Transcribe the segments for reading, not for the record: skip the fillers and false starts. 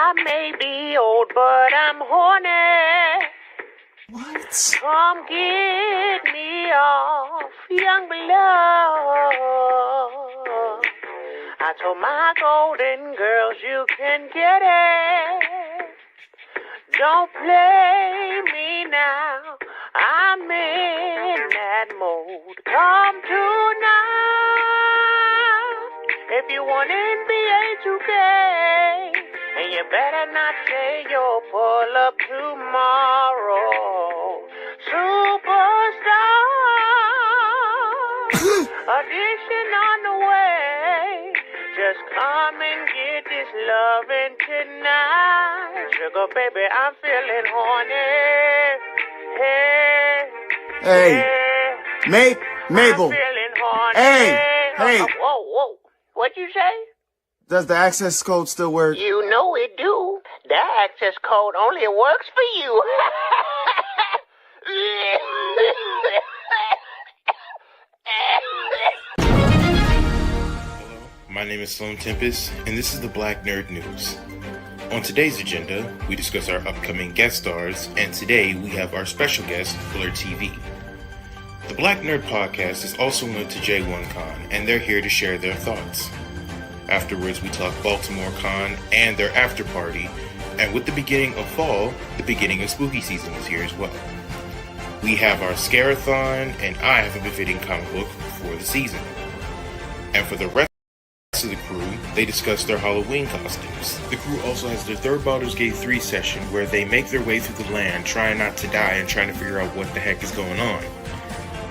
I may be old, but I'm horny. What? Come get me off, young blood. I told my golden girls you can get it. Don't play me now. I'm in that mode. Come tonight. If you want NBA 2K, and you better not say you'll pull up tomorrow. Superstar. Audition on the way. Just come and get this loving tonight. Sugar baby, I'm feeling horny. Hey, Mabel. I'm feeling horny. Hey. Whoa. What'd you say? Does the access code still work? You know it do. That access code only works for you. My name is Sloan Tempest, and this is the Black Nerd News. On today's agenda, we discuss our upcoming guest stars, and today we have our special guest, Blur TV. The Black Nerd Podcast is also linked to J1Con, and they're here to share their thoughts. Afterwards, we talk Baltimore Con and their after party, and with the beginning of fall, the beginning of spooky season is here as well. We have our Scare-A-Thon, and I have a befitting comic book for the season. And for the rest of the crew, they discuss their Halloween costumes. The crew also has their third Baldur's Gate 3 session where they make their way through the land, trying not to die and trying to figure out what the heck is going on.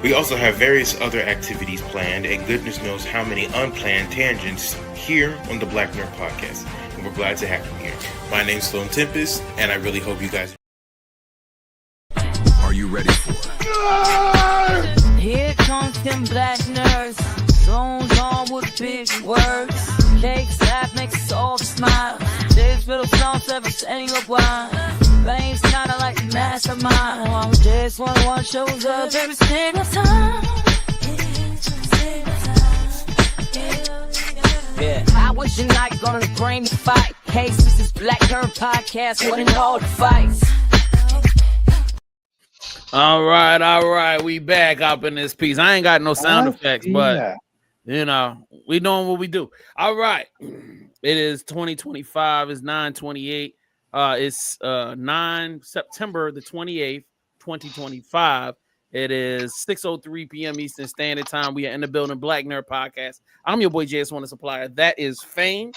We also have various other activities planned, and goodness knows how many unplanned tangents here on the Black Nerd Podcast, and we're glad to have you here. My name's Sloan Tempest, and I really hope you guys... Are you ready for it? Here comes them black nerds, Sloan's on with big words. Cake slap makes us all smile. This little songs ever saying a while. Veins kinda like a mastermind. This one shows up every single time. Yeah, how was your night gonna bring the fight? Hey, this is Black Nerd Podcast, winning all the fights. All right, we back up in this piece. I ain't got no sound effects, but you know, we doing what we do. All right, it is 2025. It's 9/28. It's 9 September the 28th, 2025. It is 6:03 p.m. Eastern Standard Time. We are in the building, Black Nerd Podcast. I'm your boy JS1 the Supplier. That is Fame,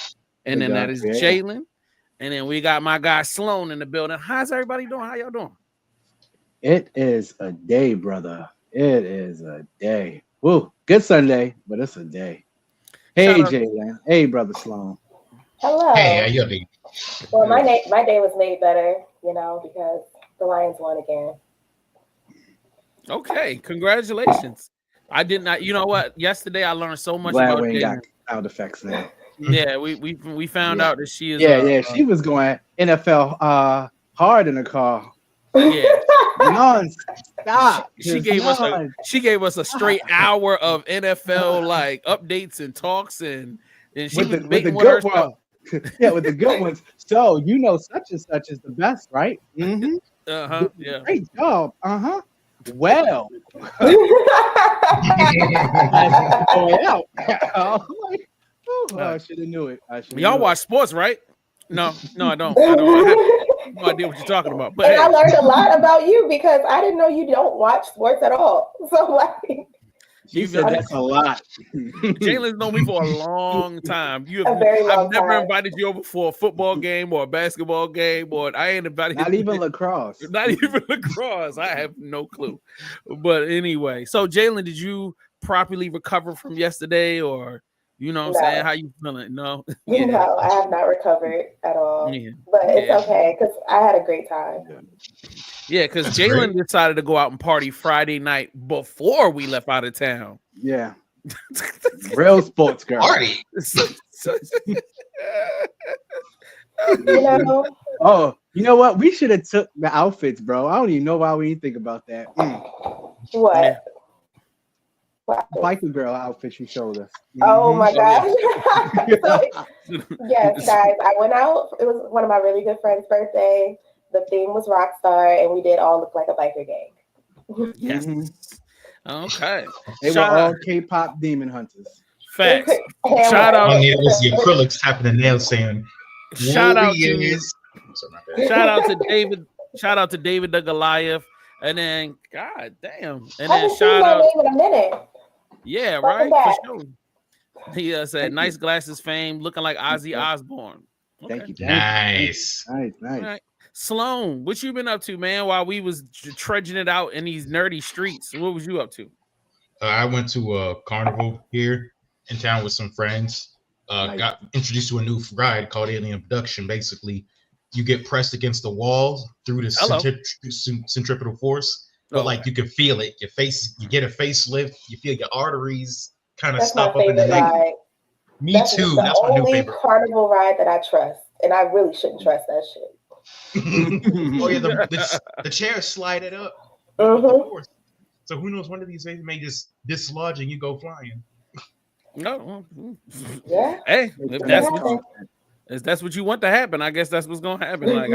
and then that is Jalen, and then we got my guy Sloan in the building. How's everybody doing? How y'all doing? It is a day, brother. It is a day. Woo, good Sunday, but it's a day. Hey, Jalen. Hey, brother Sloan. Hello. Hey, how you doing? Well, my day was made better, because the Lions won again. Okay, congratulations. I did not. You know what? Yesterday I learned so much Glad about we ain't Jalen. got sound effects now. Yeah, we found out that she is. She was going NFL hard in the car. Yeah. Non-stop. She gave us a straight hour of NFL like updates and talks and she was making one of her stuff. Yeah, with the good ones. So such and such is the best, right? Mm-hmm. Yeah. Great job. Well. I should have knew it. Y'all watch sports, right? No, I don't. I have no idea what you're talking about. But I learned a lot about you because I didn't know you don't watch sports at all. So that's a lot. Jalen's known me for a long time. I've never invited you over for a football game or a basketball game, or I ain't invited. Not even lacrosse. Not even lacrosse. I have no clue. But anyway, so Jalen, did you properly recover from yesterday, or? You know what I'm saying? How you feeling? No. Yeah. No, I have not recovered at all. Yeah. But it's okay because I had a great time. Yeah, because Jalen decided to go out and party Friday night before we left out of town. Yeah. Real sports girl. Party. Oh, you know what? We should have took the outfits, bro. I don't even know why we didn't think about that. What? biker girl outfit you showed us. Oh my gosh. Yes, guys, I went out. It was one of my really good friends' birthday. The theme was Rockstar, and we did all look like a biker gang. Yes. Okay. They were all K-pop demon hunters. Facts. Shout out. It was the acrylics tapping the nails saying, shout out to David. Shout out to David the Goliath. And then, God damn. And then shout out. In a minute. Yeah, right. For sure. He said, nice glasses fame, looking like Ozzy Osbourne. Okay. Thank you. Nice. Nice. Right. Sloan, what you been up to, man, while we was trudging it out in these nerdy streets? What was you up to? I went to a carnival here in town with some friends. Got introduced to a new ride called Alien Abduction. Basically, you get pressed against the wall through the centripetal force, but like you can feel it. Your face, you get a facelift. You feel your arteries kind of stop up in the neck. Me too. That's my new favorite carnival ride that I trust, and I really shouldn't trust that shit. Oh yeah, the chairs slide it up. So who knows? One of these days may just dislodge and you go flying. No. Yeah. Hey, if that's what you want to happen, I guess that's what's gonna happen. Like,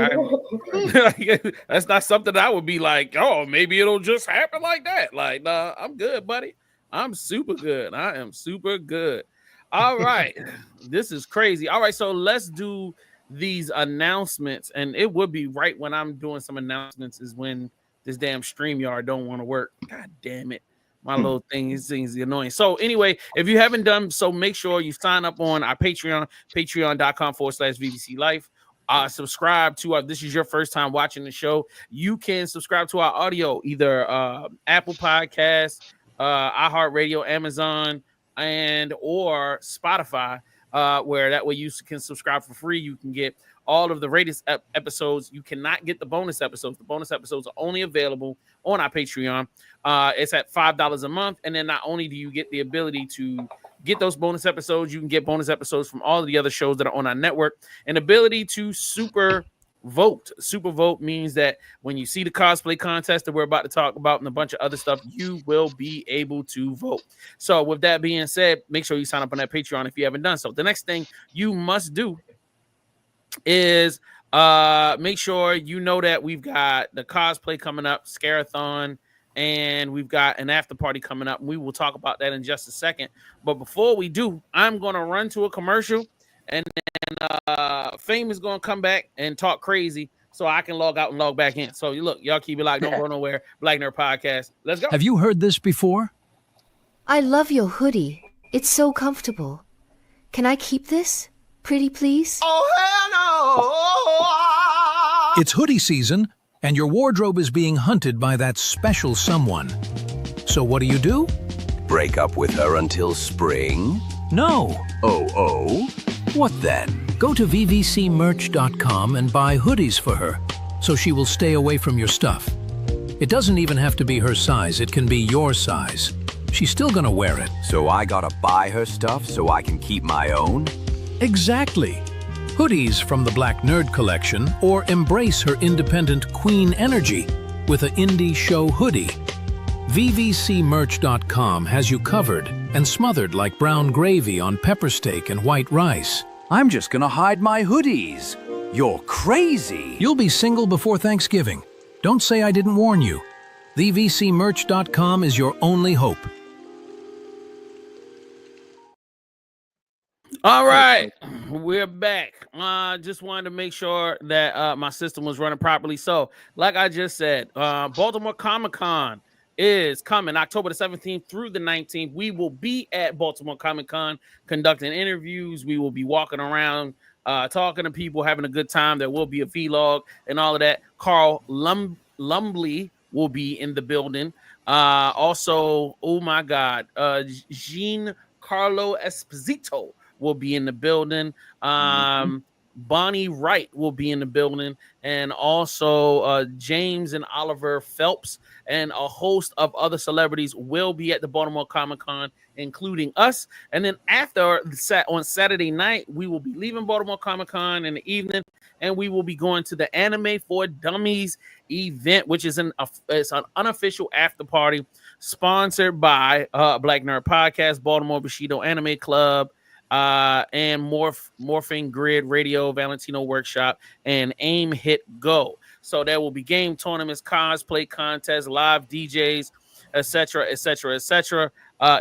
that's not something that I would be like, oh, maybe it'll just happen like that. Like, nah, I'm good, buddy. I'm super good. I am super good. All right, this is crazy. All right, so let's do these announcements, and it would be right when I'm doing some announcements is when this damn StreamYard don't want to work. God damn it. My little thing is annoying. So anyway, if you haven't done so, make sure you sign up on our Patreon, patreon.com/VVC Life. Subscribe to this is your first time watching the show. You can subscribe to our audio, either Apple Podcasts, iHeartRadio, Amazon, and or Spotify, where that way you can subscribe for free. You can get all of the latest episodes. You cannot get the bonus episodes. The bonus episodes are only available on our Patreon. It's at $5 a month. And then not only do you get the ability to get those bonus episodes, you can get bonus episodes from all of the other shows that are on our network. An ability to super vote. Super vote means that when you see the cosplay contest that we're about to talk about and a bunch of other stuff, you will be able to vote. So with that being said, make sure you sign up on that Patreon if you haven't done so. The next thing you must do is make sure you know that we've got the cosplay coming up, Scare-A-Thon, and we've got an after party coming up. We will talk about that in just a second. But before we do, I'm going to run to a commercial, and then Fame is going to come back and talk crazy so I can log out and log back in. So look, y'all keep it locked. Don't go nowhere. Black Nerd Podcast. Let's go. Have you heard this before? I love your hoodie. It's so comfortable. Can I keep this? Pretty please? Oh, hell no! It's hoodie season, and your wardrobe is being hunted by that special someone. So what do? Break up with her until spring? No. Oh? What then? Go to vvcmerch.com and buy hoodies for her, so she will stay away from your stuff. It doesn't even have to be her size. It can be your size. She's still gonna wear it. So I gotta buy her stuff so I can keep my own? Exactly. Hoodies from the Black Nerd Collection, or embrace her independent queen energy with an indie show hoodie. VVCmerch.com has you covered and smothered like brown gravy on pepper steak and white rice. I'm just gonna hide my hoodies. You're crazy. You'll be single before Thanksgiving. Don't say I didn't warn you. VVCmerch.com is your only hope. All right, we're back. Just wanted to make sure that my system was running properly. So, like I just said, Baltimore Comic Con is coming October the 17th through the 19th. We will be at Baltimore Comic Con conducting interviews. We will be walking around, talking to people, having a good time. There will be a vlog and all of that. Carl Lumbly will be in the building. Also, oh my God, Giancarlo Esposito will be in the building. Bonnie Wright will be in the building, and also James and Oliver Phelps and a host of other celebrities will be at the Baltimore Comic Con, including us. And then after on Saturday night, we will be leaving Baltimore Comic Con in the evening, and we will be going to the Anime for Dummies event, which is it's an unofficial after party. sponsored by Black Nerd Podcast, Baltimore Bushido Anime Club, and Morphing Grid Radio, Valentino Workshop, and Aim Hit Go. So there will be game tournaments, cosplay contests, live DJs, etc., etc., etc.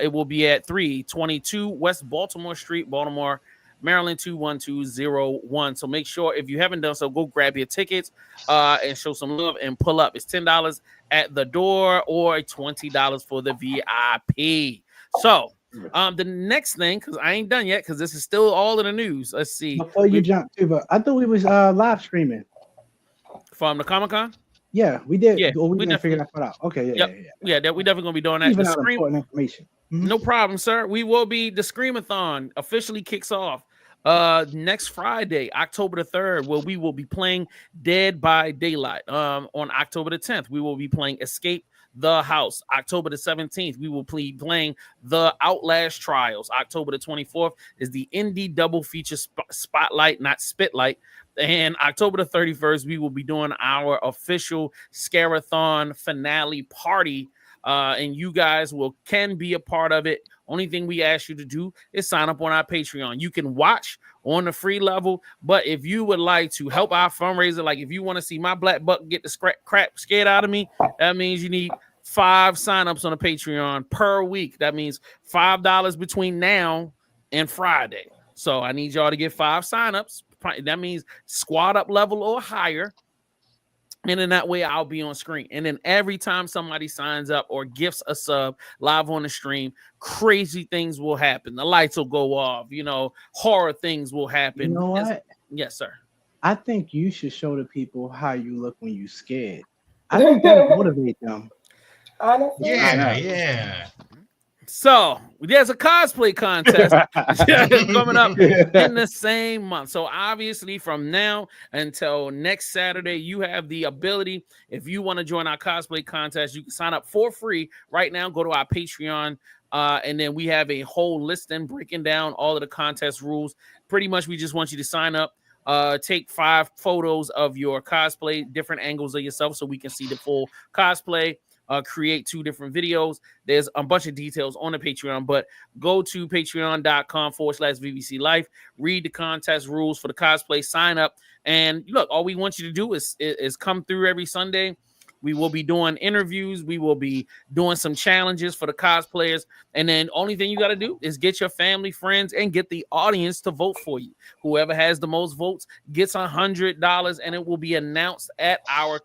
It will be at 322 West Baltimore Street, Baltimore, Maryland 21201. So make sure, if you haven't done so, go grab your tickets and show some love and pull up. It's $10 at the door or $20 for the VIP. So the next thing, because I ain't done yet, because this is still all in the news. Let's see. Before you jump too, but I thought we was live streaming from the Comic Con. Yeah, we did. Yeah, we didn't figure that part out. Okay, yeah, we definitely gonna be doing that. Even out important information. No problem, sir. We will be. The Scream-a-thon officially kicks off next Friday, October the 3rd, where we will be playing Dead by Daylight. On October the 10th, we will be playing Escape the House. October the 17th, we will be playing The Outlast Trials. October the 24th is the indie double feature spotlight, not spitlight. And October the 31st, we will be doing our official Scare-A-Thon finale party. And you guys can be a part of it. Only thing we ask you to do is sign up on our Patreon. You can watch on the free level, but if you would like to help our fundraiser, like if you want to see my black buck get the crap scared out of me, that means you need 5 signups on the Patreon per week. That means $5 between now and Friday. So I need y'all to get 5 signups. That means squad up level or higher. And in that way, I'll be on screen. And then every time somebody signs up or gifts a sub live on the stream, crazy things will happen. The lights will go off. Horror things will happen. You know what? Yes, sir. I think you should show the people how you look when you're scared. I think that'll motivate them. Honestly. Yeah. So there's a cosplay contest coming up in the same month. So obviously from now until next Saturday, you have the ability, if you want to join our cosplay contest, you can sign up for free right now. Go to our Patreon. And then we have a whole listing breaking down all of the contest rules. Pretty much we just want you to sign up. Take 5 photos of your cosplay, different angles of yourself so we can see the full cosplay. Create 2 different videos. There's a bunch of details on the Patreon, but go to patreon.com/VVC Life, read the contest rules for the cosplay, sign up, and look, all we want you to do is come through every Sunday. We will be doing interviews. We will be doing some challenges for the cosplayers. And then only thing you got to do is get your family, friends, and get the audience to vote for you. Whoever has the most votes gets $100, and it will be announced at our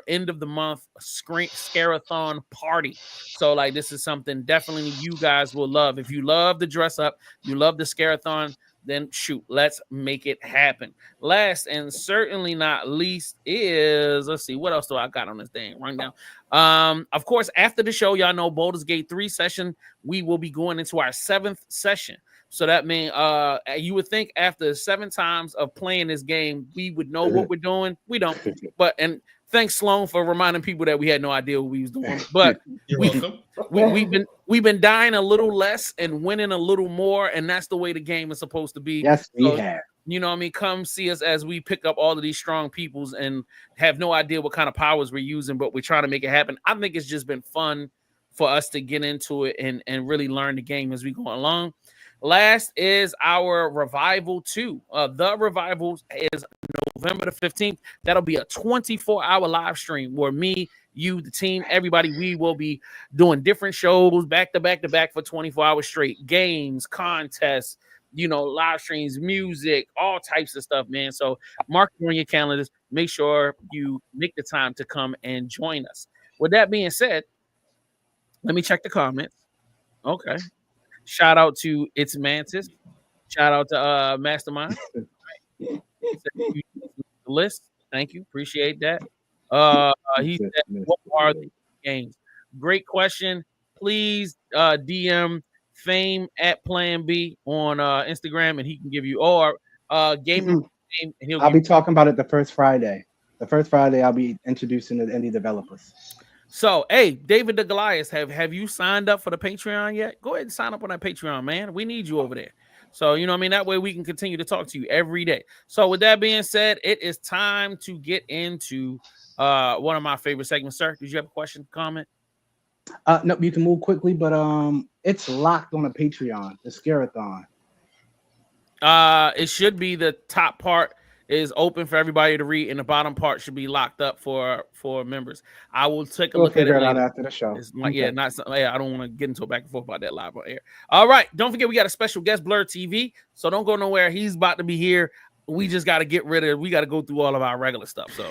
end of the month Scare-A-Thon party. So this is something definitely you guys will love. If you love the dress up, you love the Scare-A-Thon, then shoot, let's make it happen. Last and certainly not least is, let's see, what else do I got on this thing right now? Of course, after the show, y'all know Baldur's Gate 3 session, we will be going into our 7th session. So that means you would think after 7 times of playing this game, we would know what we're doing. We don't. And thanks, Sloan, for reminding people that we had no idea what we was doing. But we've been dying a little less and winning a little more, and that's the way the game is supposed to be. Yes, we have. You know what I mean? Come see us as we pick up all of these strong peoples and have no idea what kind of powers we're using, but we're trying to make it happen. I think it's just been fun for us to get into it and really learn the game as we go along. Last is our Revival 2. The Revival is November the 15th. That'll be a 24-hour live stream where me, you, the team, everybody, we will be doing different shows back to back to back for 24 hours straight. Games, contests, live streams, music, all types of stuff, man. So mark it on your calendars. Make sure you make the time to come and join us. With that being said, let me check the comments. Okay. Shout out to It's Mantis. Shout out to Mastermind. List. Thank you. Appreciate that. He said, what are the games? Great question. Please DM Fame at Plan B on Instagram, and he can give you gaming. I'll be talking about it the first Friday. The first Friday, I'll be introducing the indie developers. So, hey, David the Goliath, have you signed up for the Patreon yet? Go ahead and sign up on that Patreon, man. We need you over there. So, you know what I mean? That way we can continue to talk to you every day. So, with that being said, it is time to get into one of my favorite segments. Sir, did you have a question, comment? No, you can move quickly, but it's locked on a Patreon. The Scare-A-Thon. It should be the top part is open for everybody to read, and the bottom part should be locked up for members. I will take a look at it later. Out after the show. Yeah, I don't want to get into a back and forth about that live on air. All right, don't forget we got a special guest, Blur TV, so don't go nowhere. He's about to be here. We just got to get rid of. We got to go through all of our regular stuff. So,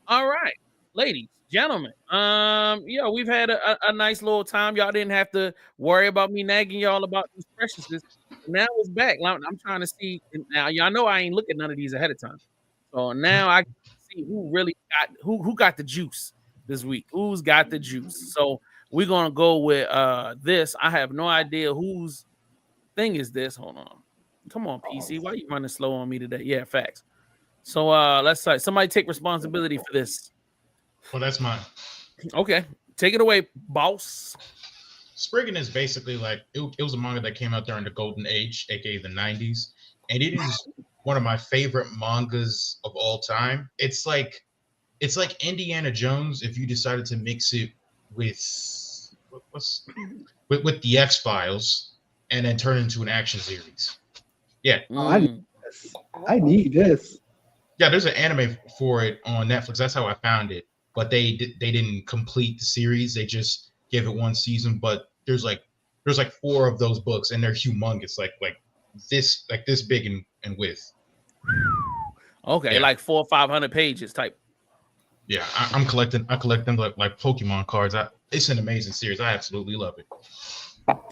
all right, ladies, gentlemen. Yeah, we've had a nice little time. Y'all didn't have to worry about me nagging y'all about these preciousness. Now it's back. I'm trying to see. Now y'all know I ain't looking at none of these ahead of time. So now I can see who really got who got the juice this week. Who's got the juice? So we're gonna go with this. I have no idea whose thing is this. Hold on. Come on, PC. Why are you running slow on me today? Yeah, facts. So let's say somebody take responsibility for this. Well, that's mine. Okay, take it away, boss. Spriggan is basically like it was a manga that came out during the golden age, aka the 90s, and it is one of my favorite mangas of all time. It's like Indiana Jones if you decided to mix it with with the X-Files and then turn it into an action series. Yeah. I need this. Yeah, there's an anime for it on Netflix. That's how I found it. But they didn't complete the series. They just gave it one season. But there's like 4 of those books, and they're humongous, like this big in width. Okay, yeah. Like 400 or 500 pages type. Yeah, I collect them like Pokemon cards. It's an amazing series. I absolutely love it.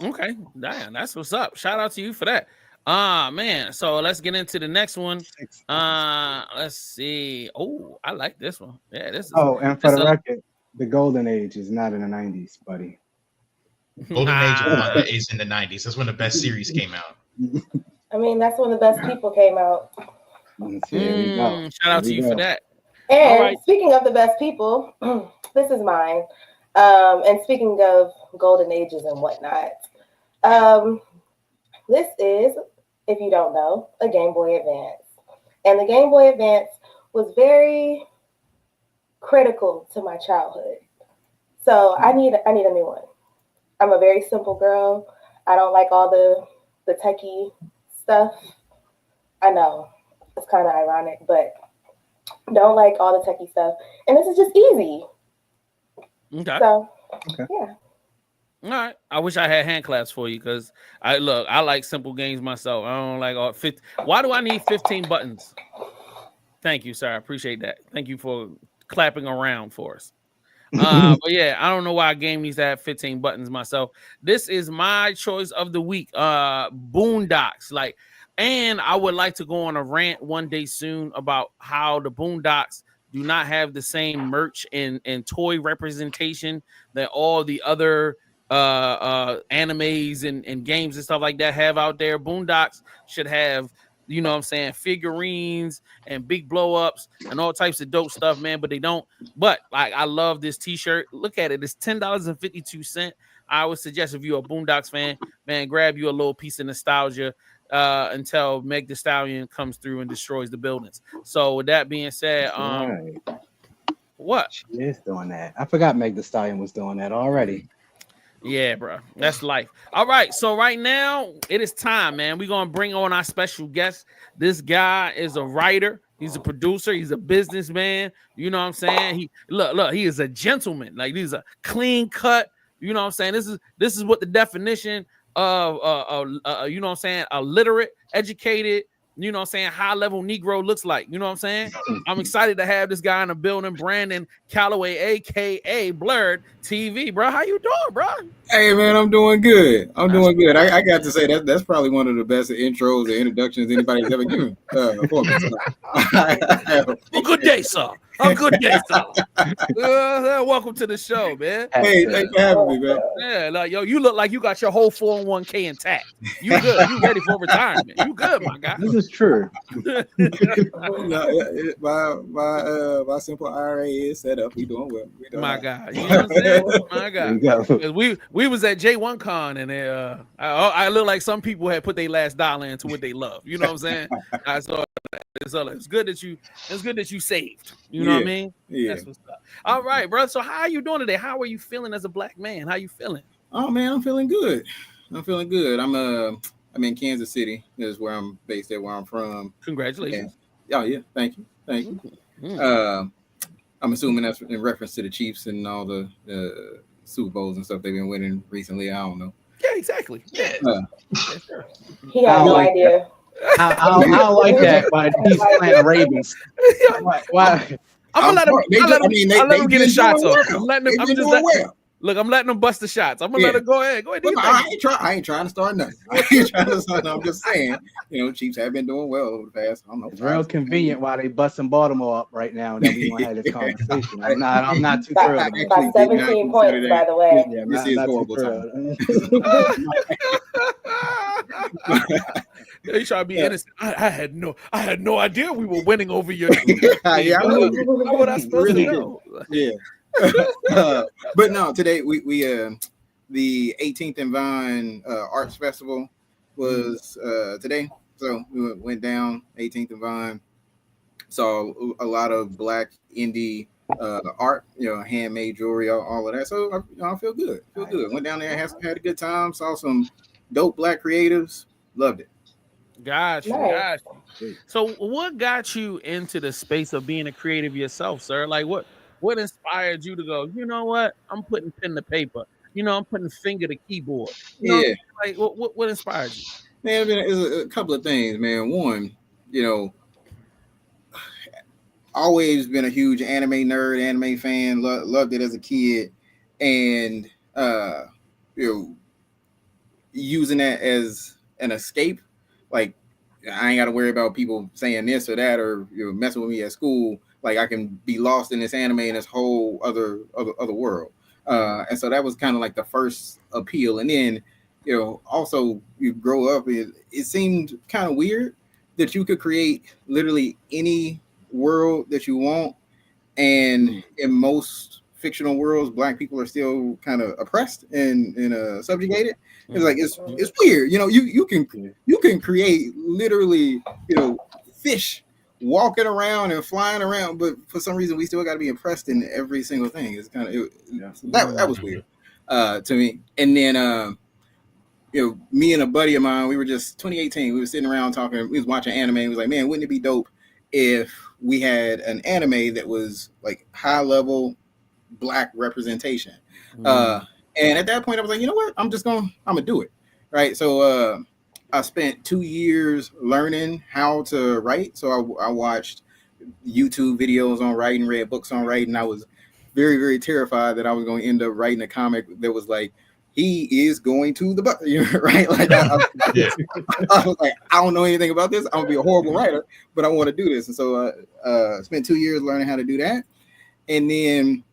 Okay, damn, that's what's up. Shout out to you for that. Man, so let's get into the next one. Let's see. Oh, I like this one. Yeah, this is. Oh, and for the record, the golden age is not in the 90s, buddy. Golden age is in the 90s. That's when the best series came out. I mean, that's when the best people came out. Shout out to you for that. And speaking of the best people, this is mine. And speaking of golden ages and whatnot, this is, if you don't know, a Game Boy Advance. And the Game Boy Advance was very critical to my childhood. So I need a new one. I'm a very simple girl. I don't like all the techie stuff. I know, it's kind of ironic, but don't like all the techie stuff. And this is just easy. Okay. So, yeah. All right. I wish I had hand clasps for you because I like simple games myself. I don't like all 50. Why do I need 15 buttons? Thank you, sir. I appreciate that. Thank you for clapping around for us. But yeah, I don't know why a game needs to have 15 buttons myself. This is my choice of the week. Boondocks. And I would like to go on a rant one day soon about how the Boondocks do not have the same merch and toy representation that all the other animes and games and stuff like that have out there. Boondocks should have, you know what I'm saying, figurines and big blow-ups and all types of dope stuff, man, but they don't. But I love this t-shirt. Look at it. It's $10.52. I would suggest if you're a Boondocks fan, man, grab you a little piece of nostalgia until Meg Thee Stallion comes through and destroys the buildings. So with that being said, what? She is doing that. I forgot Meg Thee Stallion was doing that already. Yeah, bro. That's life. All right. So right now it is time, man. We're going to bring on our special guest. This guy is a writer. He's a producer. He's a businessman. You know what I'm saying? He is a gentleman. Like, he's a clean cut. You know what I'm saying? This is what the definition of you know what I'm saying, a literate, educated, you know what I'm saying, high level Negro looks like. You know what I'm saying? I'm excited to have this guy in the building, Brandon Calloway, aka Blurred TV, bro. How you doing, bro? Hey man, I'm doing good. Doing good. I got to say that's probably one of the best intros or introductions anybody's ever given. Good day, sir. A good day, sir. Welcome to the show, man. Hey, thanks for having me, man. Yeah, like you look like you got your whole 401k intact. You good? You ready for retirement? You good, my guy? This is true. My simple IRA is set up. We doing well. My God, you know what I'm saying? My God, we was at J1 Con and I look like some people had put their last dollar into what they love. You know what I'm saying? I saw It's good that you saved. You know what I mean? Yeah. That's what's up. All right, bro. So how are you doing today? How are you feeling as a black man? How you feeling? Oh man, I'm feeling good. I'm in Kansas City. Is where I'm based at, where I'm from. Congratulations. And, oh yeah, thank you. Mm-hmm. I'm assuming that's in reference to the Chiefs and all the Super Bowls and stuff they've been winning recently. I don't know. Yeah, exactly. Yeah. Sure. He has no idea. I don't like that, but he's playing the Ravens. Why? I'm gonna let him get his shots off. I'm letting him. Look, I'm letting them bust the shots. I'm gonna let them go ahead. Go ahead. Well, I ain't trying to start nothing. I'm just saying, Chiefs have been doing well over the past. I don't know. It's real convenient while they busting Baltimore up right now that we want to have this conversation. I'm not too thrilled. By 17 points, by the way. Yeah, this is horrible. You try to be innocent. I had no idea we were winning over your team. Yeah, how would I supposed to know? Yeah. But no, today we the 18th and Vine Arts Festival was today, so we went down 18th and Vine, saw a lot of black indie art, handmade jewelry, all of that. So I feel good. Went down there, had a good time, saw some dope black creatives, loved it. Got you. So what got you into the space of being a creative yourself, sir? Like what inspired you to go, you know what? I'm putting pen to paper. I'm putting finger to keyboard. Like what inspired you? Man, it's a couple of things, man. One, always been a huge anime nerd, anime fan, loved it as a kid. And, using that as an escape, like I ain't got to worry about people saying this or that or messing with me at school. Like I can be lost in this anime in this whole other world. And so that was kind of like the first appeal. And then, also you grow up, it seemed kind of weird that you could create literally any world that you want. And in most fictional worlds, black people are still kind of oppressed and subjugated. It's like, it's weird. You can create literally, fish walking around and flying around, but for some reason we still got to be impressed in every single thing. It's kind of that was weird to me. And then me and a buddy of mine, we were just 2018. We were sitting around talking. We was watching anime. We was like, man, wouldn't it be dope if we had an anime that was like high level black representation? And at that point, I was like, you know what? I'm gonna do it, right? So I spent 2 years learning how to write. So I watched YouTube videos on writing, read books on writing. I was very, very terrified that I was going to end up writing a comic that was like, he is going to the bus, right? Like I was like, I don't know anything about this. I'm gonna be a horrible writer, but I want to do this. And so I spent 2 years learning how to do that, and then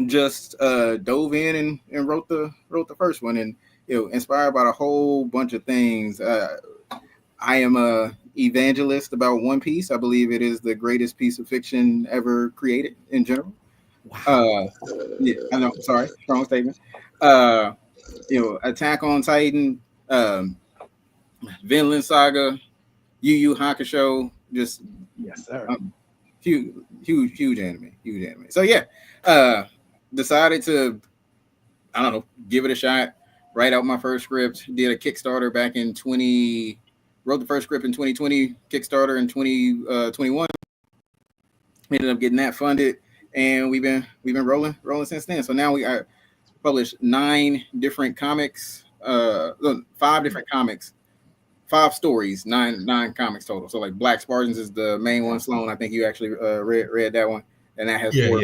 just dove in and wrote the first one, and inspired by a whole bunch of things. I am a evangelist about One Piece. I believe it is the greatest piece of fiction ever created in general. Wow. Yeah, I know. Sorry, strong statement. Attack on Titan, Vinland Saga, Yu Yu Hakusho. Just yes, sir. Huge anime. So yeah, decided to, give it a shot. Write out my first script. Did a Kickstarter back in wrote the first script in 2020. Kickstarter in 2021. Ended up getting that funded, and we've been rolling since then. So now we are published 9 different comics, 5 different comics, 5 stories, 9 comics total. So like Black Spartans is the main one. Sloan, I think you actually read that one, and that has 4.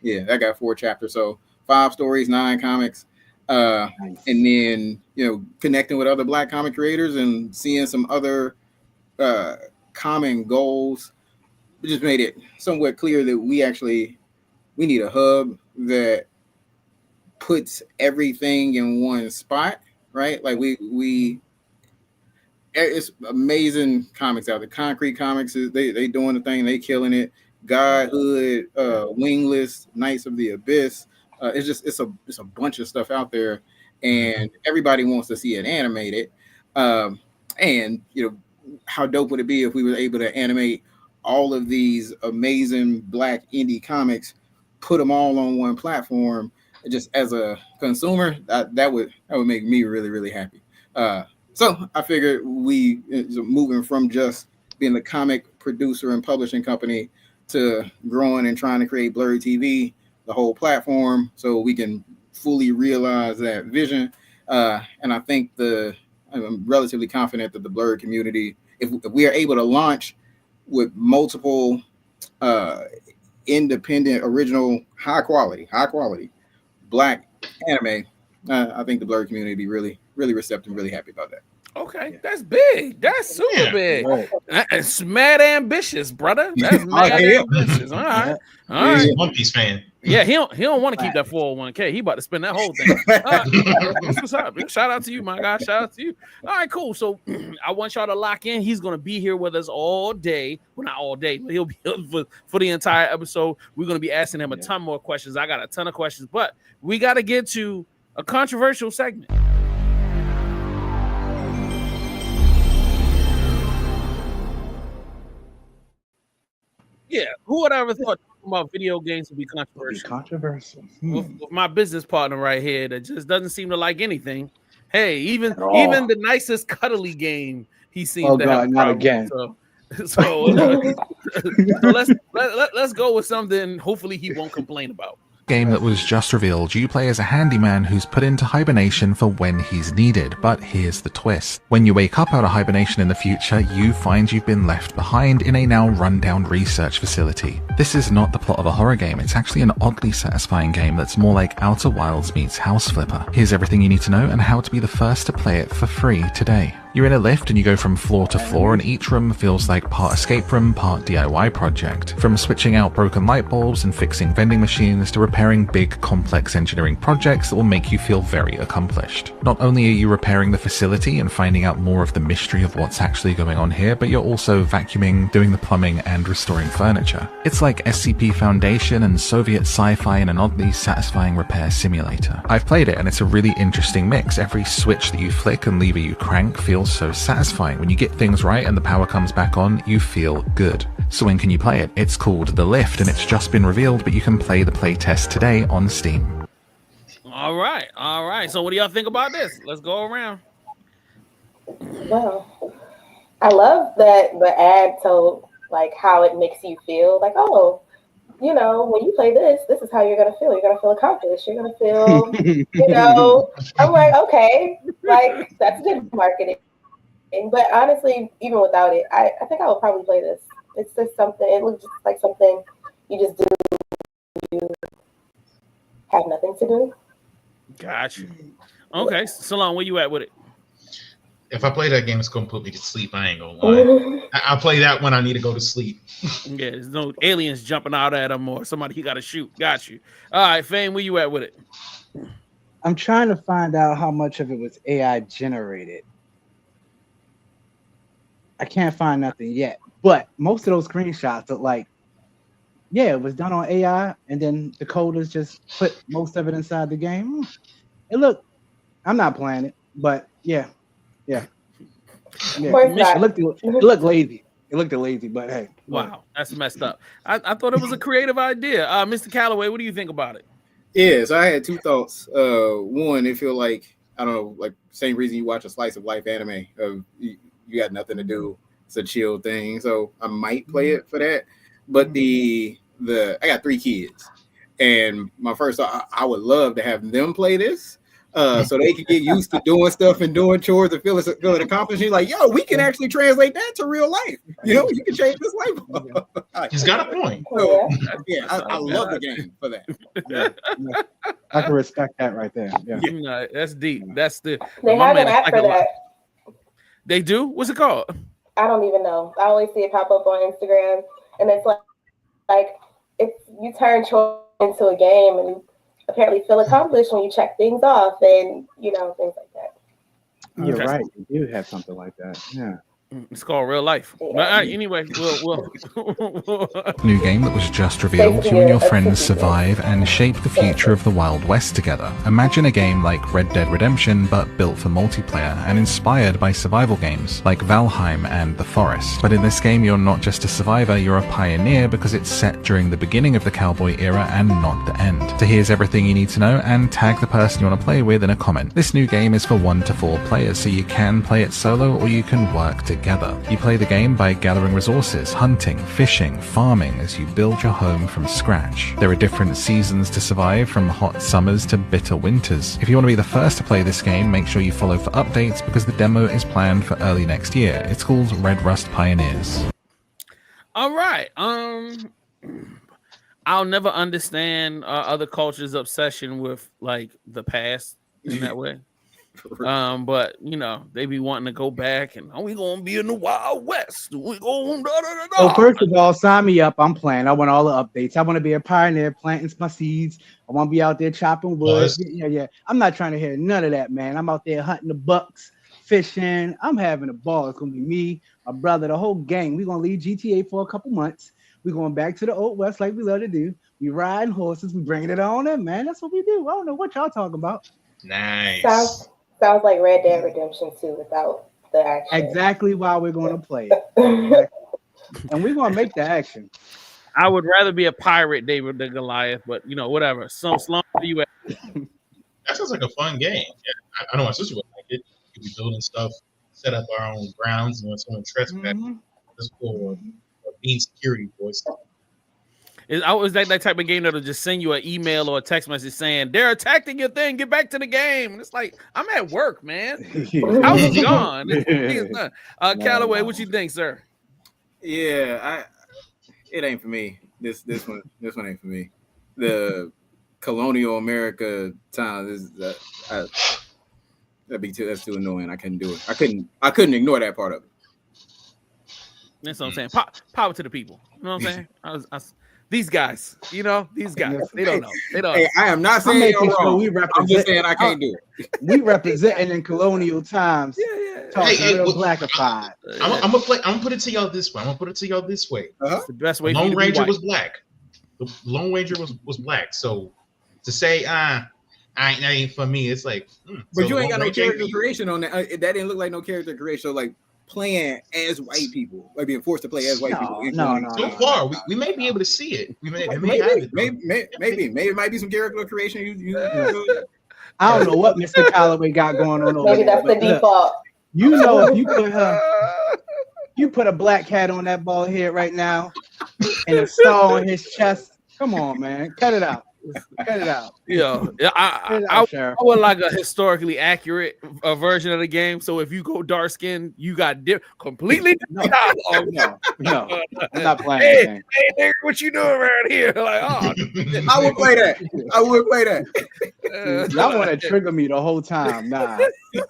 Yeah, that got 4 chapters. So 5 stories, 9 comics. Nice. And then connecting with other black comic creators and seeing some other common goals, it just made it somewhat clear that we need a hub that puts everything in one spot, right? Like it's amazing comics out there. Concrete Comics they doing the thing, they killing it. Godhood, Wingless, Knights of the Abyss. It's a bunch of stuff out there, and everybody wants to see it animated. And how dope would it be if we were able to animate all of these amazing Black indie comics, put them all on one platform? Just as a consumer, that would make me really, really happy. So I figured we moving from just being the comic producer and publishing company to growing and trying to create Blurry TV, the whole platform, so we can fully realize that vision. And I think I'm relatively confident that the Blurry community, if we are able to launch with multiple independent, original, high quality Black anime, I think the Blurry community would be really, really receptive, really happy about that. Okay, that's big. That's super big. Right. That's mad ambitious, brother. That's mad ambitious. All right. All right. He's a One Piece fan. Yeah, he don't want to keep that 401k. He about to spend that whole thing. What's up? Shout out to you, my guy. Shout out to you. All right, cool. So I want y'all to lock in. He's gonna be here with us all day. Well, not all day, but he'll be here for the entire episode. We're gonna be asking him a ton more questions. I got a ton of questions, but we got to get to a controversial segment. Yeah, who would ever thought talking about video games would be controversial? With my business partner right here that just doesn't seem to like anything. Hey, even the nicest cuddly game he seems to have. Not again. So let's go with something hopefully he won't complain about. Game that was just revealed, you play as a handyman who's put into hibernation for when he's needed. But here's the twist. When you wake up out of hibernation in the future, you find you've been left behind in a now run-down research facility. This is not the plot of a horror game, it's actually an oddly satisfying game that's more like Outer Wilds meets House Flipper. Here's everything you need to know and how to be the first to play it for free today. You're in a lift and you go from floor to floor, and each room feels like part escape room, part DIY project. From switching out broken light bulbs and fixing vending machines to repairing big complex engineering projects that will make you feel very accomplished. Not only are you repairing the facility and finding out more of the mystery of what's actually going on here, but you're also vacuuming, doing the plumbing, and restoring furniture. It's like SCP Foundation and Soviet sci-fi in an oddly satisfying repair simulator. I've played it and it's a really interesting mix. Every switch that you flick and lever you crank feels so satisfying. When you get things right and the power comes back on, you feel good. So when can you play it? It's called The Lift and it's just been revealed, but you can play the playtest today on Steam. All right. So what do y'all think about this? Let's go around. Well, I love that the ad told like how it makes you feel. Like, oh, you know, when you play this is how you're gonna feel. You're gonna feel accomplished. You're gonna feel, you know. I'm like, okay, like that's good marketing. But honestly, even without it, I think I would probably play this. It's just something. It looks just like something you just do. You have nothing to do. Gotcha. Okay, Salon, where you at with it? If I play that game, it's gonna put me to sleep. I ain't gonna lie. I play that when I need to go to sleep. Yeah, there's no aliens jumping out at him or somebody he got to shoot. Got you. All right, Fame, where you at with it? I'm trying to find out how much of it was AI generated. I can't find nothing yet, but most of those screenshots look like, yeah, it was done on AI, and then the coders just put most of it inside the game. I'm not playing it, but yeah. It looked lazy. It looked lazy, but hey. Wow, that's messed up. I thought it was a creative idea. Mr. Calloway, what do you think about it? Yeah, so I had two thoughts. One, it feel like, I don't know, like same reason you watch a slice of life anime. You got nothing to do. It's a chill thing. So I might play it for that. But I got 3 kids. And my first thought, I would love to have them play this. So they can get used to doing stuff and doing chores and feeling accomplished. You're like, yo, we can actually translate that to real life. You know, you can change this life. He's got a point. So, yeah, I love the game for that. Yeah. I can respect that right there. Yeah. No, that's deep. That's the. They have an app for that. They do? What's it called? I don't even know. I always see it pop up on Instagram, and it's like if you turn chores into a game and you apparently feel accomplished when you check things off and, you know, things like that. You're right. You do have something like that. Yeah. It's called real life. But anyway, we'll New game that was just revealed. You and your friends survive and shape the future of the Wild West together. Imagine a game like Red Dead Redemption, but built for multiplayer and inspired by survival games like Valheim and The Forest. But in this game, you're not just a survivor, you're a pioneer because it's set during the beginning of the cowboy era and not the end. So here's everything you need to know, and tag the person you want to play with in a comment. This new game is for 1 to 4 players, so you can play it solo or you can work together. You play the game by gathering resources, hunting, fishing, farming as you build your home from scratch. There are different seasons to survive, from hot summers to bitter winters. If you want to be the first to play this game, make sure you follow for updates because the demo is planned for early next year. It's called Red Rust Pioneers. All right. I'll never understand other cultures' obsession with like the past in that way. But you know, they be wanting to go back and we gonna be in the Wild West. We going So first of all, sign me up. I'm playing. I want all the updates. I want to be a pioneer, planting my seeds. I want to be out there chopping wood. Yeah. I'm not trying to hear none of that, man. I'm out there hunting the bucks, fishing. I'm having a ball. It's gonna be me, my brother, the whole gang. We're gonna leave GTA for a couple months. We're going back to the Old West like we love to do. We riding horses. We bringing it on in, man. That's what we do. I don't know what y'all talking about. Nice. Sounds like Red Dead Redemption 2 without the action. Exactly why we're going to play it. And we're going to make the action. I would rather be a pirate, David, than Goliath, but you know, whatever. So long as you. That sounds like a fun game. Yeah, I know my sister would like it. We'd be building stuff, set up our own grounds, and when someone trespass, just for being security voice. Is that type of game that'll just send you an email or a text message saying they're attacking your thing, get back to the game. And it's like, I'm at work, man. House is gone. Callaway, what you think, sir? Yeah, it ain't for me. This one ain't for me. The colonial America time that's too annoying. I couldn't do it. I couldn't ignore that part of it. That's what I'm saying. Power to the people. You know what I'm saying? These guys, they don't know. They don't. Hey, I am not saying you're wrong. I'm just saying I can't do it. We representing in colonial times. Real blackified. I'm gonna put it to y'all this way. It's the best way. The Lone Ranger was black. The Lone Ranger was black. So to say that ain't for me, it's like. But you ain't got no character creation on that. That didn't look like no character creation. So like. Playing as white people, like being forced to play as white people. No. So far, we may be able to see it. Maybe it might be some character creation. I don't know what Mr. Calloway got going on over Maybe there. Maybe that's the default. You know, if you put a black cat on that bald head right now, and a star on his chest. Come on, man, cut it out. Cut it out. I would like a historically accurate version of the game. So if you go dark skin, you got completely different dialogue. No, I'm not playing. Hey, nigga, what you doing around here? Like, I would play that. Y'all want to trigger me the whole time? Nah.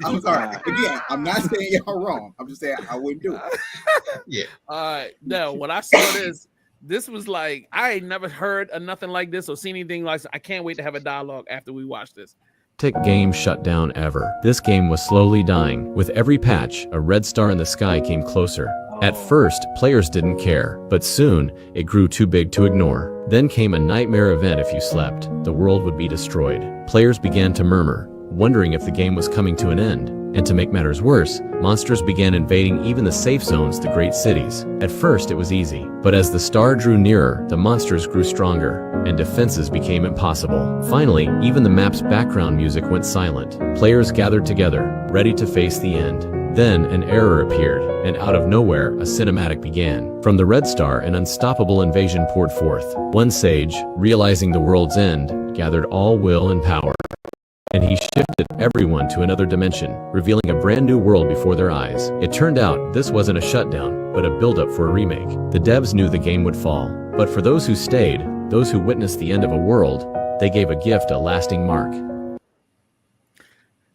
I'm sorry. Again, I'm not saying y'all wrong. I'm just saying I wouldn't do it. Yeah. All right. Now, when I saw this was like, I ain't never heard of nothing like this or seen anything like this. I can't wait to have a dialogue after we watch this. Game shut down ever. This game was slowly dying. With every patch, a red star in the sky came closer. At first, players didn't care, but soon, it grew too big to ignore. Then came a nightmare event if you slept. The world would be destroyed. Players began to murmur, wondering if the game was coming to an end. And to make matters worse, monsters began invading even the safe zones, the great cities. At first, it was easy, but as the star drew nearer, the monsters grew stronger, and defenses became impossible. Finally, even the map's background music went silent. Players gathered together, ready to face the end. Then, an error appeared, and out of nowhere, a cinematic began. From the red star, an unstoppable invasion poured forth. One sage, realizing the world's end, gathered all will and power. And he shifted everyone to another dimension, revealing a brand new world before their eyes. It turned out this wasn't a shutdown, but a build-up for a remake. The devs knew the game would fall, but for those who stayed, those who witnessed the end of a world, they gave a gift a lasting mark.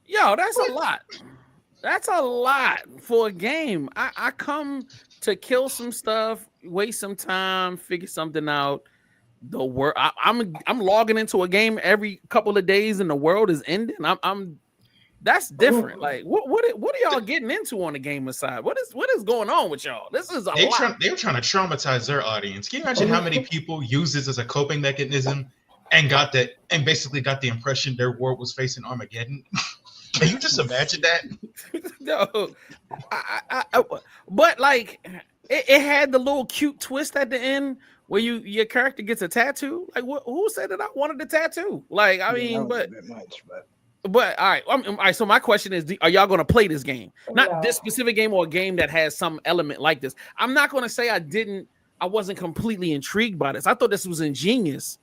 Yo, that's a lot. That's a lot for a game. I come to kill some stuff, waste some time, figure something out. The world. I'm logging into a game every couple of days, and the world is ending. I'm That's different. Like, what are y'all getting into on the gamer side? What is going on with y'all? This is a lot. They're trying to traumatize their audience. Can you imagine how many people use this as a coping mechanism and basically got the impression their world was facing Armageddon? Can you just imagine that? No, but like it had the little cute twist at the end where your character gets a tattoo. Like, who said that I wanted the tattoo? Like, I mean, but all right. All right. So my question is, are y'all going to play this game? Not this specific game or a game that has some element like this. I'm not going to say I wasn't completely intrigued by this. I thought this was ingenious,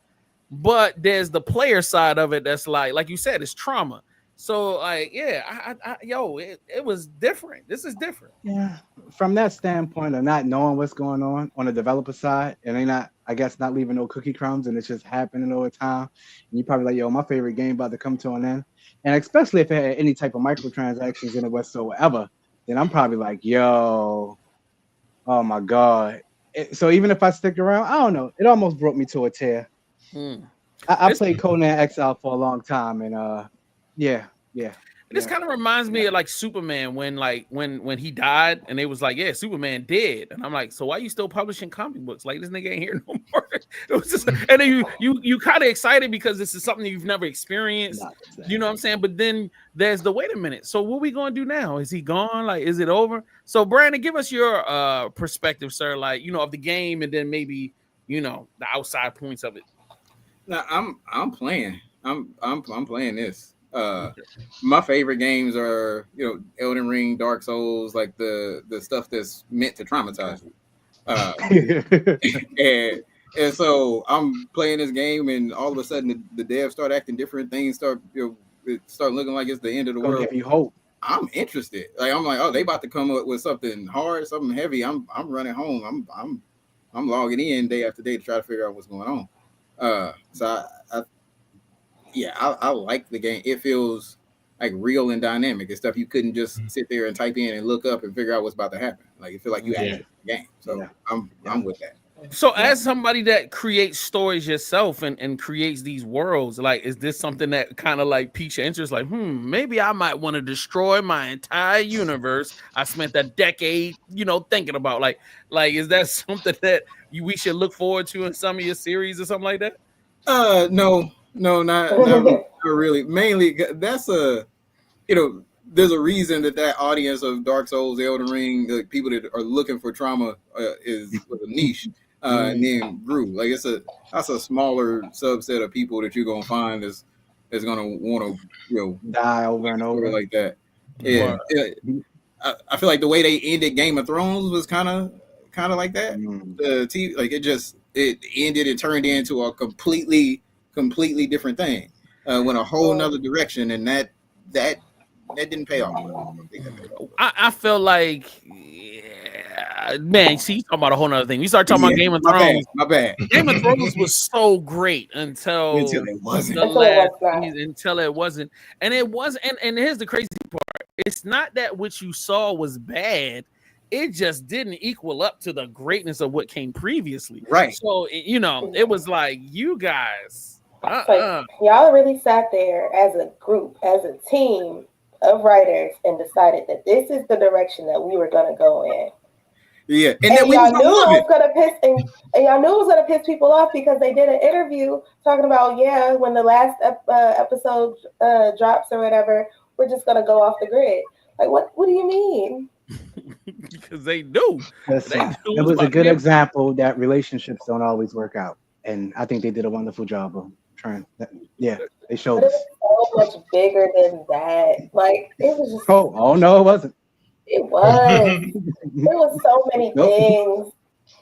but there's the player side of it that's like you said, it's trauma. So like, yeah, it was different. This is different. Yeah. From that standpoint of not knowing what's going on the developer side, and they not leaving no cookie crumbs, and it's just happening all the time. And you probably like, my favorite game about to come to an end. And especially if it had any type of microtransactions in it whatsoever, then I'm probably like, oh my God. So even if I stick around, I don't know. It almost brought me to a tear. I played Conan Exile for a long time, and yeah. This kind of reminds me of like Superman when he died and they was like, yeah, Superman dead. And I'm like, so why are you still publishing comic books? Like, this nigga ain't here no more. It was just, and then you kind of excited because this is something you've never experienced. You know what I'm saying? But then there's the wait a minute. So what we gonna do now? Is he gone? Like, is it over? So Brandon, give us your perspective, sir. Like, of the game, and then maybe the outside points of it. No, I'm playing. I'm playing this. My favorite games are Elden Ring, Dark Souls, like the stuff that's meant to traumatize you. And so I'm playing this game, and all of a sudden the devs start acting different. Things start looking like it's the end of the world. Give you hope. I'm interested. Like, I'm like, oh, they about to come up with something hard, something heavy. I'm running home. I'm logging in day after day to try to figure out what's going on. So I like the game. It feels like real and dynamic. It's stuff you couldn't just sit there and type in and look up and figure out what's about to happen. Like, it feel like you actually in the game. So I'm with that. So as somebody that creates stories yourself and creates these worlds, like, is this something that kind of like piques your interest? Like, maybe I might want to destroy my entire universe I spent a decade, thinking about. Like, is that something that we should look forward to in some of your series or something like that? No, not really. Mainly, that's there's a reason that audience of Dark Souls, Elden Ring, like people that are looking for trauma was a niche, and then grew. Like, that's a smaller subset of people that you're gonna find that's gonna want to die over and over like that. Yeah, I feel like the way they ended Game of Thrones was kind of like that. The TV, like, it ended and turned into a completely different thing, went a whole nother direction, and that didn't pay off. I feel like, man, see, you talking about a whole nother thing. We start talking about Game of Thrones. My bad. Game of Thrones was so great until it wasn't. Until it wasn't. And it was, and here's the crazy part. It's not that what you saw was bad. It just didn't equal up to the greatness of what came previously. Right. So, it was like, you guys. Like, y'all really sat there as a group, as a team of writers, and decided that this is the direction that we were going to go in. Yeah, and y'all knew it was going to piss, and y'all knew it was going to piss people off because they did an interview talking about, when the last episode drops or whatever, we're just going to go off the grid. Like, what do you mean? Because they do. It was a good example that relationships don't always work out, and I think they did a wonderful job of trying. They showed us. So much bigger than that. Like, it was just. Oh no, it wasn't. It was. There was so many things.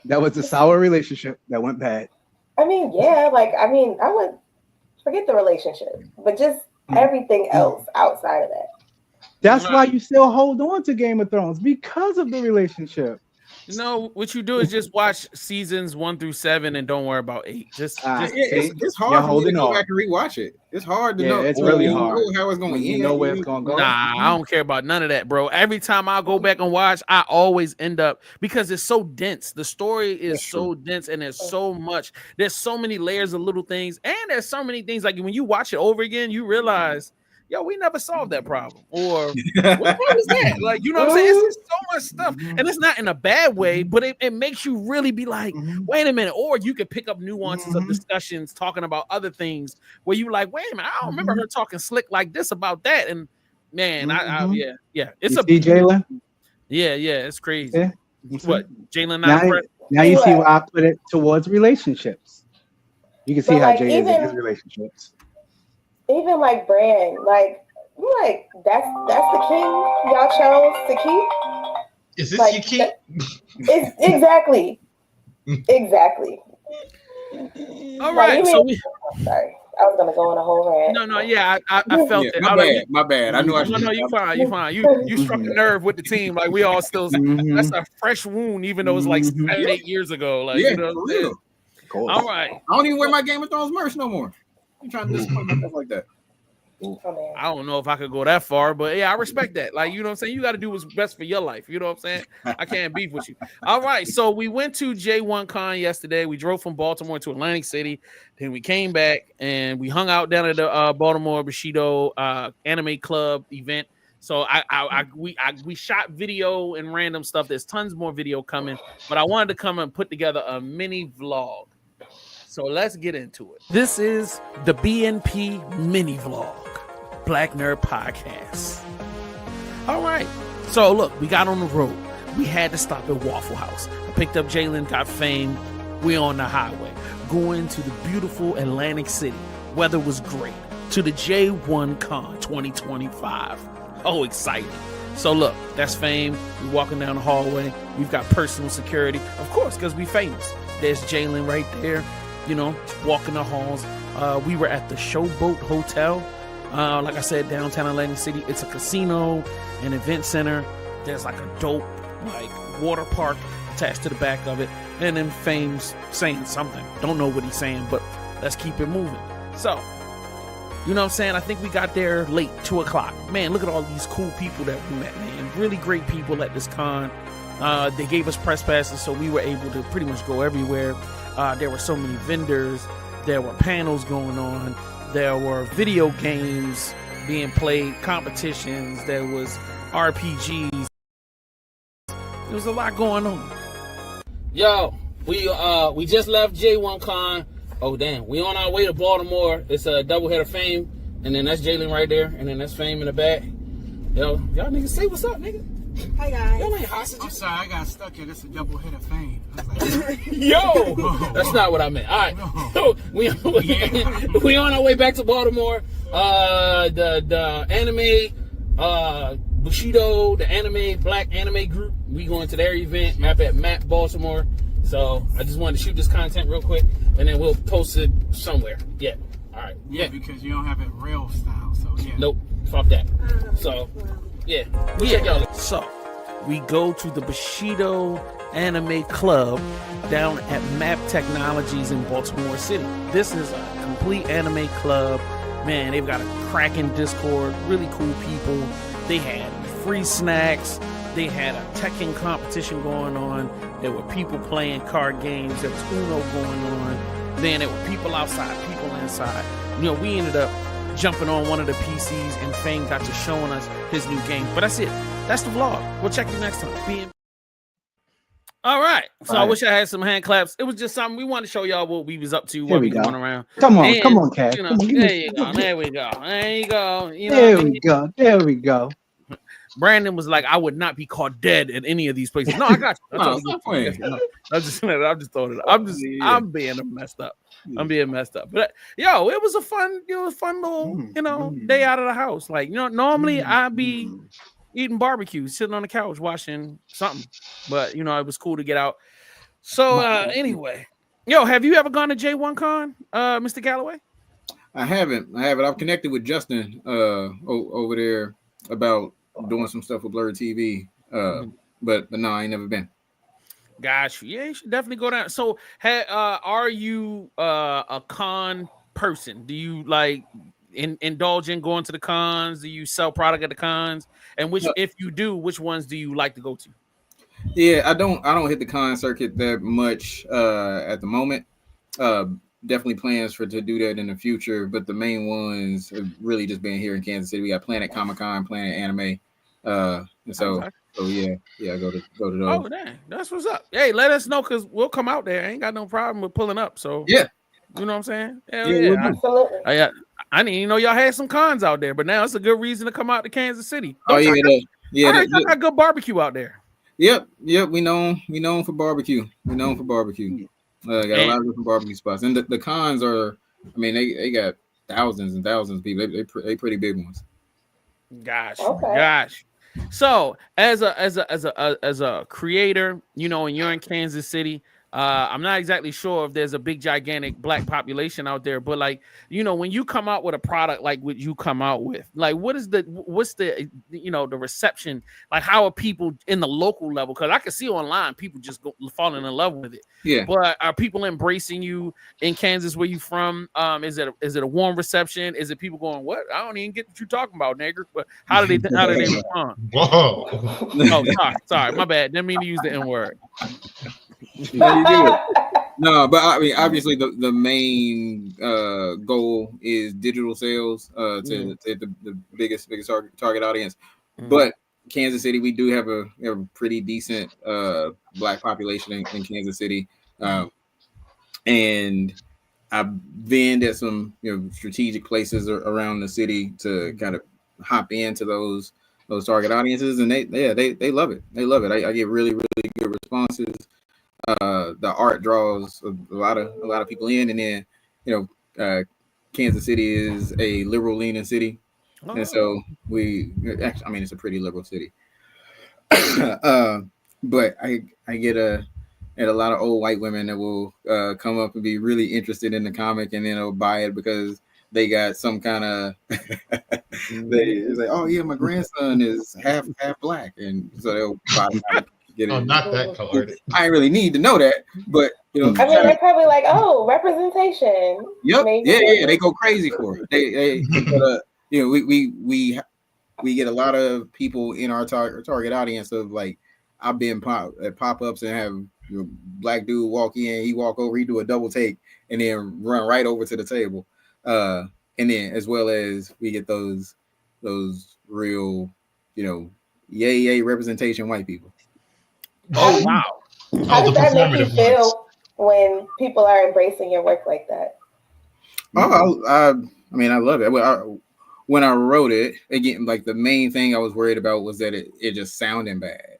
That was a sour relationship that went bad. I would forget the relationship, but just everything else outside of that. That's why you still hold on to Game of Thrones, because of the relationship. What you do is just watch seasons 1 through 7 and don't worry about 8. It's hard for me to go back and rewatch it. It's hard to know. It's really hard. How it's going to end. You know where it's going to go. Nah, I don't care about none of that, bro. Every time I go back and watch, I always end up, because it's so dense. The story is so dense, and there's so much. There's so many layers of little things, and there's so many things. Like, when you watch it over again, you realize yo, we never solved that problem. Or what was that? Like, you know what I'm saying? It's just so much stuff. And it's not in a bad way, but it makes you really be like, wait a minute. Or you could pick up nuances of discussions talking about other things where you like, wait a minute, I don't remember her talking slick like this about that. And man, yeah. It's you see Jalen? Yeah, it's crazy. Yeah. What, Jalen? Now you see why I put it towards relationships. You can see how Jay is in his relationships. Even like Brand, like that's the king y'all chose to keep. Is this like, your king? Exactly. All right, so sorry. I was gonna go on a whole rant. No, yeah, I felt it. My bad. I knew I should. No, you fine. You struck a nerve with the team. Like we all still. That's a fresh wound, even though it's like 7-8 years ago. Like you know, real. Cool. All right. I don't even wear my Game of Thrones merch no more. You trying to disappoint myself like that? I don't know if I could go that far, but yeah, I respect that. Like, you know what I'm saying? You got to do what's best for your life. You know what I'm saying? I can't beef with you. All right. So we went to J1 Con yesterday. We drove from Baltimore to Atlantic City. Then we came back and we hung out down at the Baltimore Bushido Anime Club event. So we shot video and random stuff. There's tons more video coming, but I wanted to come and put together a mini vlog. So let's get into it. This is the BNP mini vlog, Black Nerd Podcast. All right. So look, we got on the road. We had to stop at Waffle House. I picked up Jalen, got Fame. We on the highway, going to the beautiful Atlantic City. Weather was great. To the J1 Con 2025. Oh, exciting. So look, that's Fame. We're walking down the hallway. We've got personal security. Of course, because we famous. There's Jalen right there. You know, walking the halls. We were at the Showboat Hotel. Like I said, downtown Atlantic City. It's a casino, an event center. There's like a dope, like, water park attached to the back of it. And then Fame's saying something. Don't know what he's saying, but let's keep it moving. So, you know what I'm saying? I think we got there late, 2 o'clock. Man, look at all these cool people that we met, man. Really great people at this con. They gave us press passes, so we were able to pretty much go everywhere. There were so many vendors. There were panels going on. There were video games being played, competitions. There was RPGs. There was a lot going on. Yo, we just left J1 Con. Oh, damn. We on our way to Baltimore. It's a doubleheader Fame. And then that's Jalen right there. And then that's Fame in the back. Yo, y'all niggas say what's up, nigga. Hi, guys. Y'all ain't hostages. I'm sorry, I got stuck here. This is a doubleheader Fame. Yo, that's not what I meant. All right. So we on our way back to Baltimore. The anime Bushido, the anime black anime group. We going to their event up at Map Baltimore. So I just wanted to shoot this content real quick, and then we'll post it somewhere. Yeah. All right. Yeah, because you don't have it real style. So yeah. Nope. Fuck that. So yeah. We check y'all. So we go to the Bushido Anime Club down at Map Technologies in Baltimore City. This is a complete anime club. Man, they've got a cracking Discord, really cool people. They had free snacks. They had a Tekken competition going on. There were people playing card games. There was Uno going on. Then there were people outside, people inside. You know, we ended up jumping on one of the PCs, and Fang got to showing us his new game. But that's it. That's the vlog. We'll check you next time. All right. So I wish I had some hand claps. It was just something we wanted to show y'all what we was up to, what we going around. Come on, Cash. You know, there you go. There we go. There you go. You know There we go. Brandon was like, I would not be caught dead at any of these places. No, I got you. I'm just throwing it up. I'm being messed up. I'm being messed up. But yo, it was a fun little, day out of the house. Like, normally I'd be eating barbecue, sitting on the couch watching something. But it was cool to get out. So anyway, yo, have you ever gone to J1 Con, Mr. Galloway? I haven't. I've connected with Justin over there about doing some stuff with Blur TV. But no, I ain't never been. Gosh, yeah, you should definitely go down. So, are you a con person? Do you like indulge in going to the cons? Do you sell product at the cons? And if you do, which ones do you like to go to? Yeah, I don't hit the con circuit that much at the moment. definitely plans to do that in the future, but the main ones have really just been here in Kansas City. We got Planet Comic Con, Planet Anime, and so yeah, go to those. Oh dang, that's what's up. Hey, let us know because we'll come out there. I ain't got no problem with pulling up. So yeah, you know what I'm saying? Absolutely. I didn't even know y'all had some cons out there, but now it's a good reason to come out to Kansas City. I got good barbecue out there. Yep. We known for barbecue. Got a lot of different barbecue spots, and the cons are. I mean, they got thousands and thousands of people. They pretty big ones. Gosh. So as a creator, you know, and you're in Kansas City, I'm not exactly sure if there's a big gigantic black population out there, but like, you know, when you come out with a product like what you come out with, like what's the you know, the reception, like how are people in the local level? Because I can see online people just falling in love with it. Yeah. But are people embracing you in Kansas where you from? Is it a warm reception? Is it people going, what? I don't even get what you're talking about, nigger. But how do they respond? Whoa. Oh, sorry, my bad. Didn't mean to use the N-word. No, but I mean, obviously the main goal is digital sales to the biggest target audience. But Kansas City, we do have a pretty decent black population in Kansas City, and I've been at some strategic places around the city to kind of hop into those target audiences, and they love it. They love it. I get really good responses. The art draws a lot of people in, and then Kansas City is a liberal leaning city, and so it's a pretty liberal city. But I get a lot of old white women that will come up and be really interested in the comic, and then they'll buy it because they got some kind of it's like, oh yeah, my grandson is half black, and so they'll buy it. Not that colored. I really need to know that, but I mean, they're probably like, oh, representation. Yep. Yeah. They go crazy for it. We get a lot of people in our target audience of like, I've been at pop-ups and have black dude walk in, he walk over, he do a double take, and then run right over to the table. And then as well as we get those real, yay representation white people. Oh wow! How does that make you feel when people are embracing your work like that? Oh, I mean, I love it. When I wrote it, again, like the main thing I was worried about was that it just sounded bad,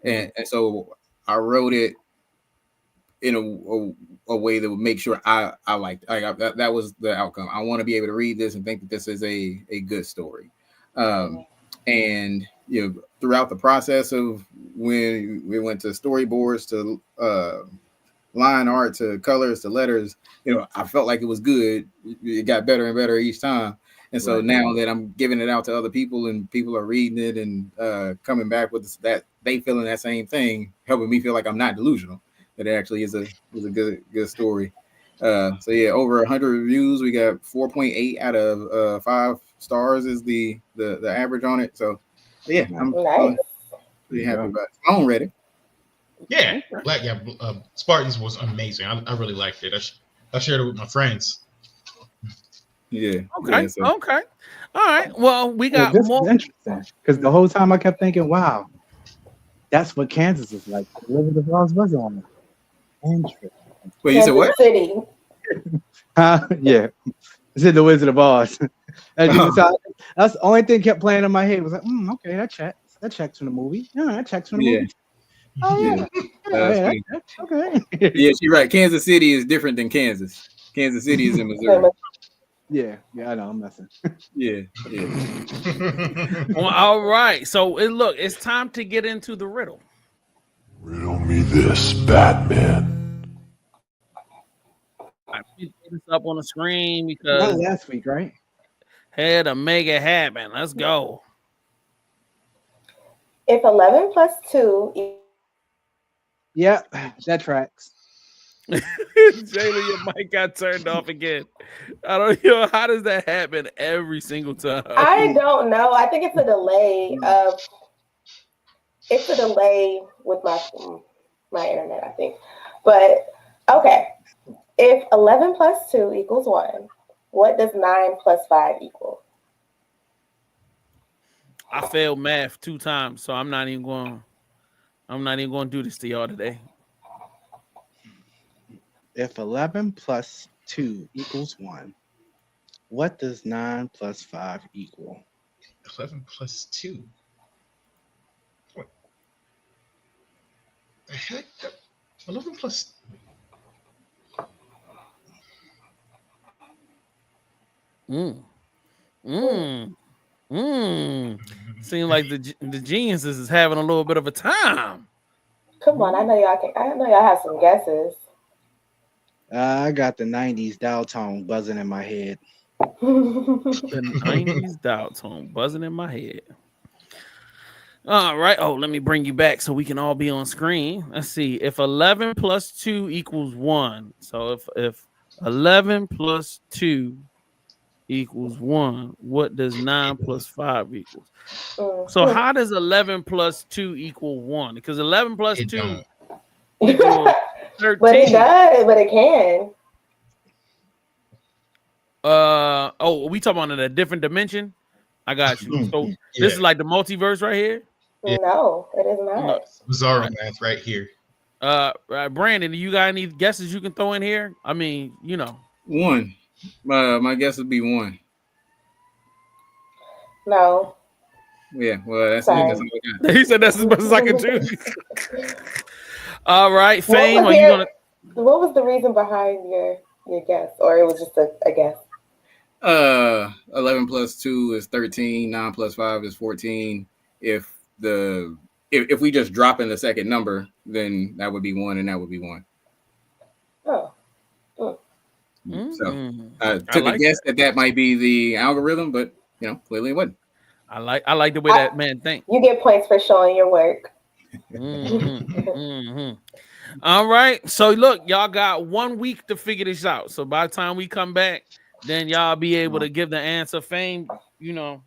and so I wrote it in a way that would make sure I liked it. That was the outcome. I want to be able to read this and think that this is a good story, and throughout the process of when we went to storyboards to line art to colors to letters, I felt like it was good. It got better and better each time. And so now that I'm giving it out to other people and people are reading it and coming back with that, they feeling that same thing, helping me feel like I'm not delusional, that it actually is a good story. So yeah, over 100 reviews. We got 4.8 out of 5 stars is the average on it. So yeah, I'm pretty happy about it. I don't read it. Yeah, Spartans was amazing. I really liked it. I shared it with my friends. Yeah. Okay. Okay. All right. Well, we got this more. is interesting because the whole time I kept thinking, "Wow, that's what Kansas is like." Wizard of Oz was on it. Interesting. Wait, you said what? City. Yeah, it's in the Wizard of Oz. As you can tell, that's the only thing kept playing in my head. Was like, okay, that checks from the movie. Yeah, that checks from the movie. Oh yeah. Okay. Yeah, she's right. Kansas City is different than Kansas. Kansas City is in Missouri. Yeah, I know. I'm messing. Yeah. Well, all right. So it's time to get into the riddle. Riddle me this, Batman. I put this up on the screen because Not last week, right? Had to make it happen. Let's go. If 11 plus 2. Yeah, that tracks. Jayla, your mic got turned off again. I don't know. How does that happen every single time? I don't know. I think it's a delay of. It's a delay with my internet, I think. But okay, If 11 plus 2 equals 1, what does 9 plus 5 equal? I failed math 2 times, so I'm not even going to do this to y'all today. If 11 plus 2 equals 1, what does 9 plus 5 equal? 11 plus 2. What the heck? 11 plus... Seems like the geniuses is having a little bit of a time. Come on, I know y'all have some guesses. I got the 90s dial tone buzzing in my head. The 90s dial tone buzzing in my head. All right. Oh, let me bring you back so we can all be on screen. Let's see. If 11 plus 2 equals 1. So if 11 plus 2 equals 1, what does 9 plus 5 equal? So how does 11 plus 2 equal 1? Because 11 plus 2 equals 13. But it does, but it can. Are we talking about in a different dimension? I got you. So this is like the multiverse right here? No, it is not. Bizarro math right here. Brandon, do you got any guesses you can throw in here? I mean, 1. My guess would be 1. No. Yeah, well, that's all I got. He said that's as much as I can do. All right, Fame. What was the reason behind your guess, or it was just a guess? 11 plus 2 is 13. 9 plus 5 is 14. If we just drop in the second number, then that would be 1, and that would be 1. Oh. So I took a guess that might be the algorithm, but clearly it wasn't. I like the way that man thinks. You get points for showing your work. All right. So look, y'all got 1 week to figure this out. So by the time we come back, then y'all be able to give the answer. Fame, I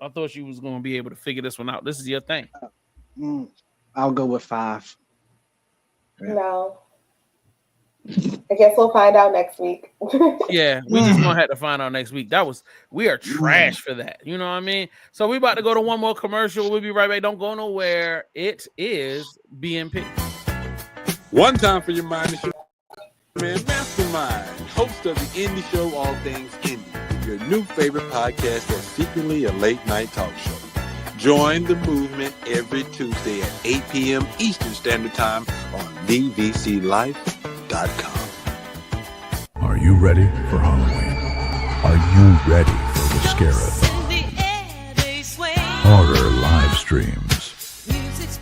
thought you was going to be able to figure this one out. This is your thing. I'll go with 5. No. I guess we'll find out next week. Yeah, we just gonna have to find out next week. We are trash for that. You know what I mean? So we about to go to one more commercial. We'll be right back. Don't go nowhere. It is BMP. One time for your mind, it's your man Mastermind, host of the indie show All Things Indie, your new favorite podcast that's secretly a late night talk show. Join the movement every Tuesday at 8 p.m. Eastern Standard Time on DVCLife.com. Are you ready for Halloween? Are you ready for the Scare-A-Thon? Horror live streams,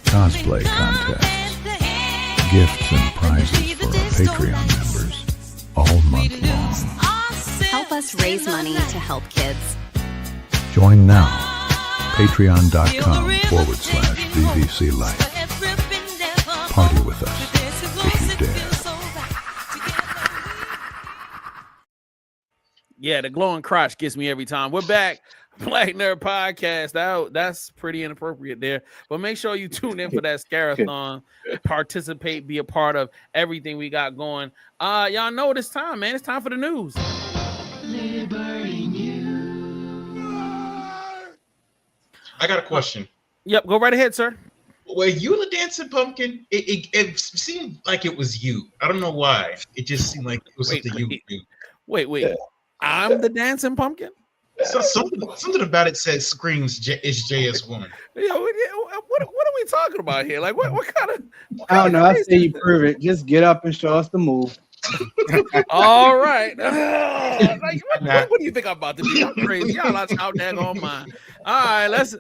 cosplay contests, gifts and prizes for our Patreon members all month long. Help us raise money to help kids. Join now. Patreon.com/DVC Life. Party with us if you dare. Yeah, the glowing crotch gets me every time. We're back. Black Nerd Podcast. That's pretty inappropriate there. But make sure you tune in for that Scare-A-Thon. Participate, be a part of everything we got going. Y'all know this time, man. It's time for the news. I got a question. Yep, go right ahead, sir. Were you the dancing pumpkin? It seemed like it was you. I don't know why. It just seemed like it was something you do. Wait. I'm the dancing pumpkin? So something about it says screams it's JS1. Yo, what are we talking about here? Like what kind of I don't know. I say you prove it. Just get up and show us the move. All right. What do you think I'm about to do? I'm crazy. Y'all out there on mine. All right, let's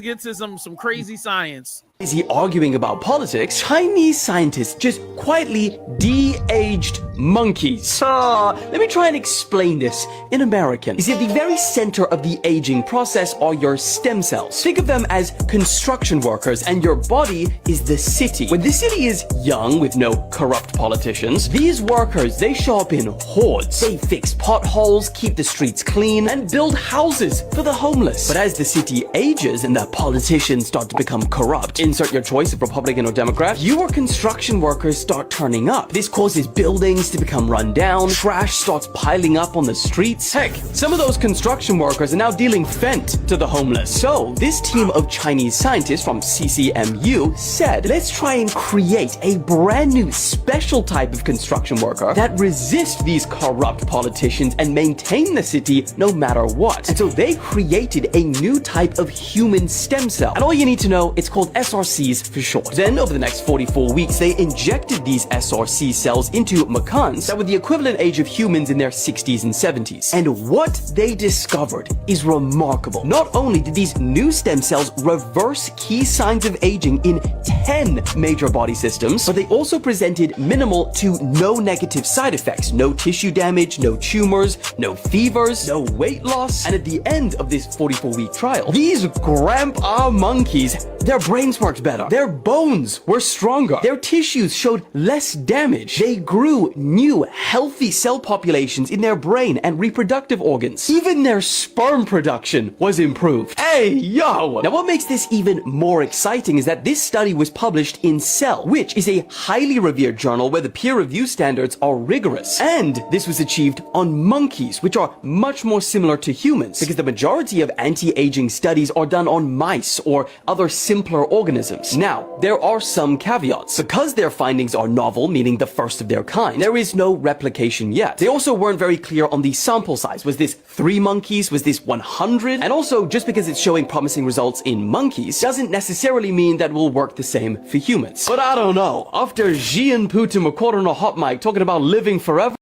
get to some crazy science. Crazy arguing about politics, Chinese scientists just quietly de-aged monkeys. Let me try and explain this in American. You see, at the very center of the aging process are your stem cells. Think of them as construction workers, and your body is the city. When the city is young with no corrupt politicians, these workers, they show up in hordes. They fix potholes, keep the streets clean, and build houses for the homeless. But as the city ages and the politicians start to become corrupt, insert your choice of Republican or Democrat, fewer construction workers start turning up. This causes buildings to become run down, trash starts piling up on the streets. Heck, some of those construction workers are now dealing Fent to the homeless. So, this team of Chinese scientists from CCMU said, let's try and create a brand new special type of construction worker that resists these corrupt politicians and maintain the city no matter what. And so they created a new type of human stem cell. And all you need to know, it's called SRCs for short. Then, over the next 44 weeks, they injected these SRC cells into macans that were the equivalent age of humans in their 60s and 70s. And what they discovered is remarkable. Not only did these new stem cells reverse key signs of aging in 10 major body systems, but they also presented minimal to no negative side effects. No tissue damage, no tumors, no fevers, no weight loss. And at the end of this 44-week trial, these grandpa monkeys, their brains worked better. Their bones were stronger. Their tissues showed less damage. They grew new, healthy cell populations in their brain and reproductive organs. Even their sperm production was improved. Hey, yo! Now, what makes this even more exciting is that this study was published in Cell, which is a highly revered journal where the peer review standards are rigorous. And this was achieved on monkeys, which are much more similar to humans, because the majority of anti-aging studies are done on mice or other simpler organisms. Now, there are some caveats. Because their findings are novel, meaning the first of their kind, there is no replication yet. They also weren't very clear on the sample size. Was this 3 monkeys? Was this 100? And also, just because it's showing promising results in monkeys doesn't necessarily mean that will work the same for humans. But I don't know. After Xi and Putin recording on a hot mic talking about living forever,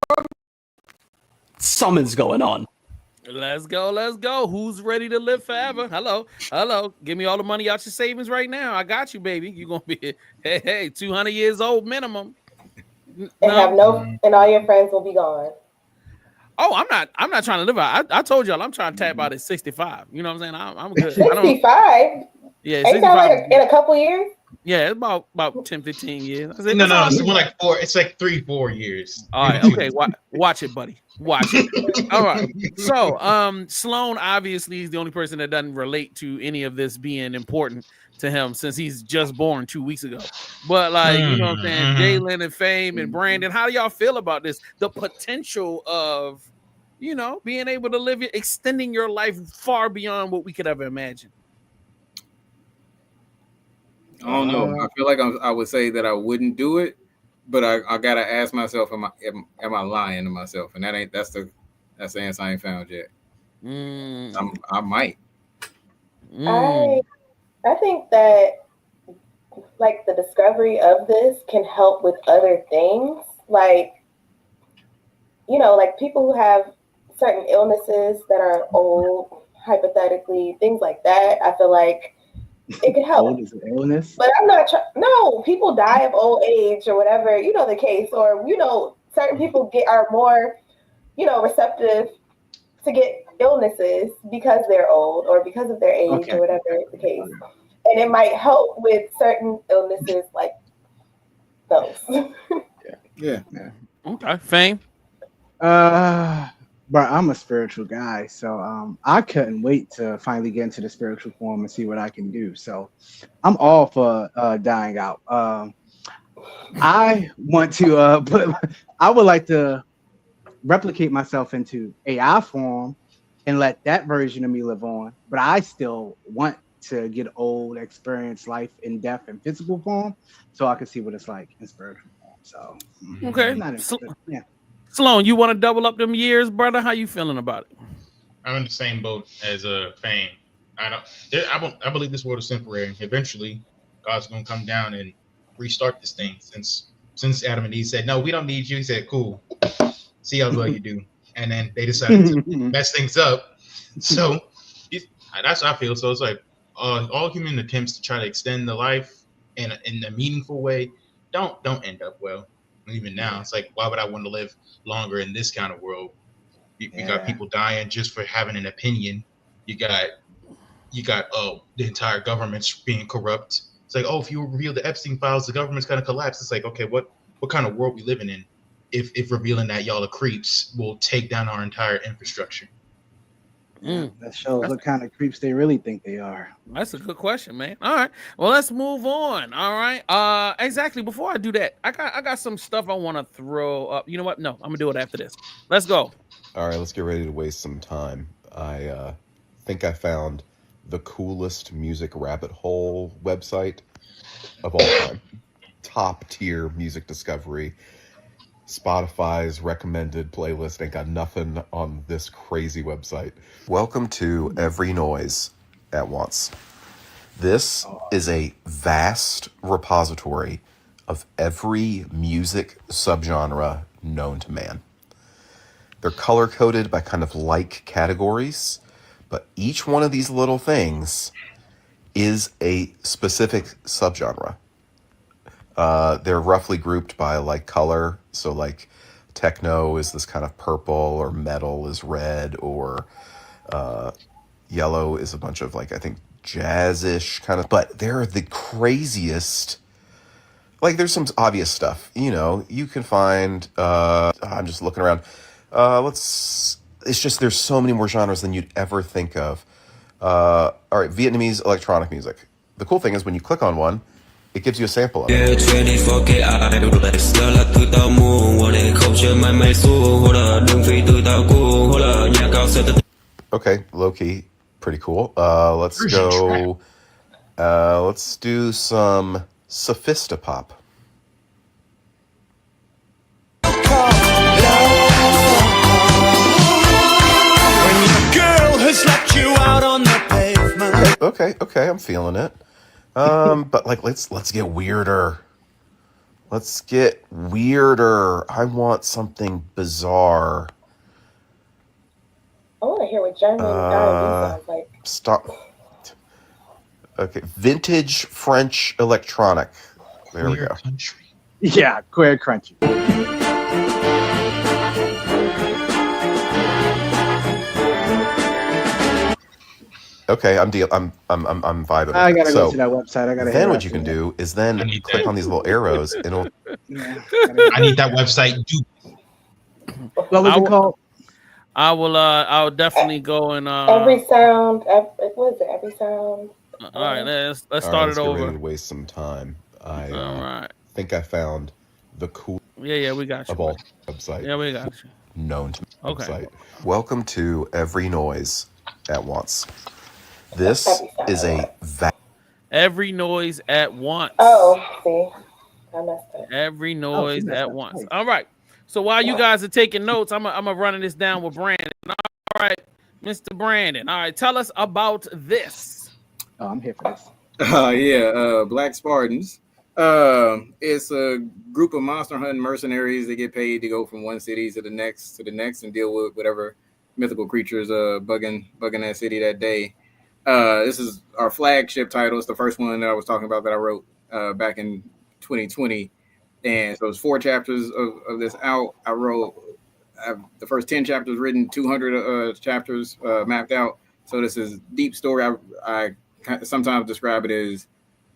something's going on. Let's go. Who's ready to live forever? Hello. Give me all the money out your savings right now. I got you, baby. You're gonna be 200 years old minimum. And all your friends will be gone. Oh, I'm not trying to live out. I told y'all I'm trying to tap out at 65. You know what I'm saying? I'm good. 65? Yeah, ain't that like in a couple years? Yeah, it's about 10, 15 years. No, it's more like 4. It's like 3-4 years. All right, okay. Watch it, buddy. Watch it. All right. So, Sloan obviously is the only person that doesn't relate to any of this being important to him since he's just born 2 weeks ago. But you know what I'm saying? Jalen and Fame and Brandon, how do y'all feel about this? The potential of, being able to live it, extending your life far beyond what we could ever imagine. I don't know. I feel like I would say that I wouldn't do it, but I gotta ask myself, am I lying to myself? And that's the answer I ain't found yet. I might. I think that like the discovery of this can help with other things, like people who have certain illnesses that are old, hypothetically, things like that. I feel like it could help. Old is an illness. But I'm not no, people die of old age or whatever, the case, or certain people are more, receptive to get illnesses because they're old or because of their age or whatever the case. And it might help with certain illnesses like those. Yeah. Okay. Fame. But I'm a spiritual guy, so I couldn't wait to finally get into the spiritual form and see what I can do. So I'm all for dying out. I want to, I would like to replicate myself into AI form and let that version of me live on. But I still want to get old, experience life in death and physical form, so I can see what it's like in spiritual form. So okay, yeah. Sloan, you want to double up them years, brother? How you feeling about it? I'm in the same boat as Fame. I believe this world is temporary. Eventually, God's gonna come down and restart this thing. Since Adam and Eve said, "No, we don't need you," he said, "Cool, see how well you do," and then they decided to mess things up. So that's how I feel. So it's like all human attempts to try to extend the life in a meaningful way don't end up well. Even now, it's like, why would I want to live longer in this kind of world? You got people dying just for having an opinion. You got the entire government's being corrupt. It's like, if you reveal the Epstein files, the government's gonna collapse. It's like, okay, what kind of world we living in? If revealing that y'all are creeps will take down our entire infrastructure. That shows what kind of creeps they really think they are. That's a good question, man. All right. Well, let's move on. All right. Exactly. Before I do that, I got some stuff I want to throw up. You know what? No, I'm gonna do it after this. Let's go. All right, let's get ready to waste some time. I think I found the coolest music rabbit hole website of all time. Top tier music discovery. Spotify's recommended playlist ain't got nothing on this crazy website. Welcome to Every Noise at Once. This is a vast repository of every music subgenre known to man. They're color-coded by kind of like categories, but each one of these little things is a specific subgenre. They're roughly grouped by like color. So like techno is this kind of purple, or metal is red, or yellow is a bunch of like, I think, jazz-ish kind of. But they're the craziest. Like there's some obvious stuff, you know, you can find, I'm just looking around. It's just, there's so many more genres than you'd ever think of. All right, Vietnamese electronic music. The cool thing is when you click on one, it gives you a sample of it. Okay, low-key, pretty cool. Let's go, let's do some Sophistopop. Okay, I'm feeling it. But like, let's get weirder. Let's get weirder. I want something bizarre. I want to hear what German R&B sounds like. Stop. Okay, vintage French electronic. There we go. Country. Yeah, queer crunchy. Okay, I'm vibing. I gotta go to that website. I gotta. Then what you can do is then click on these little arrows, and it'll. I need that website. What was it called? I'll definitely go and every sound. What is it? Every sound. All right, let's start it over. Get ready to waste some time. I think I found the cool. Yeah, we got you. Of all website. Yeah, we got you. Known to website. Welcome to Every Noise at Once. This is a Every Noise at Once. Oh, see, I messed up. Every Noise at Once. All right. So while you guys are taking notes, I'm running this down with Brandon. All right, Mr. Brandon. All right, tell us about this. Oh, I'm here for this. Black Spartans. It's a group of monster hunting mercenaries that get paid to go from one city to the next and deal with whatever mythical creatures bugging that city that day. This is our flagship title. It's the first one that I was talking about that I wrote back in 2020. And so it's 4 chapters of this out. I have the first 10 chapters written, 200 chapters mapped out. So this is deep story. I sometimes describe it as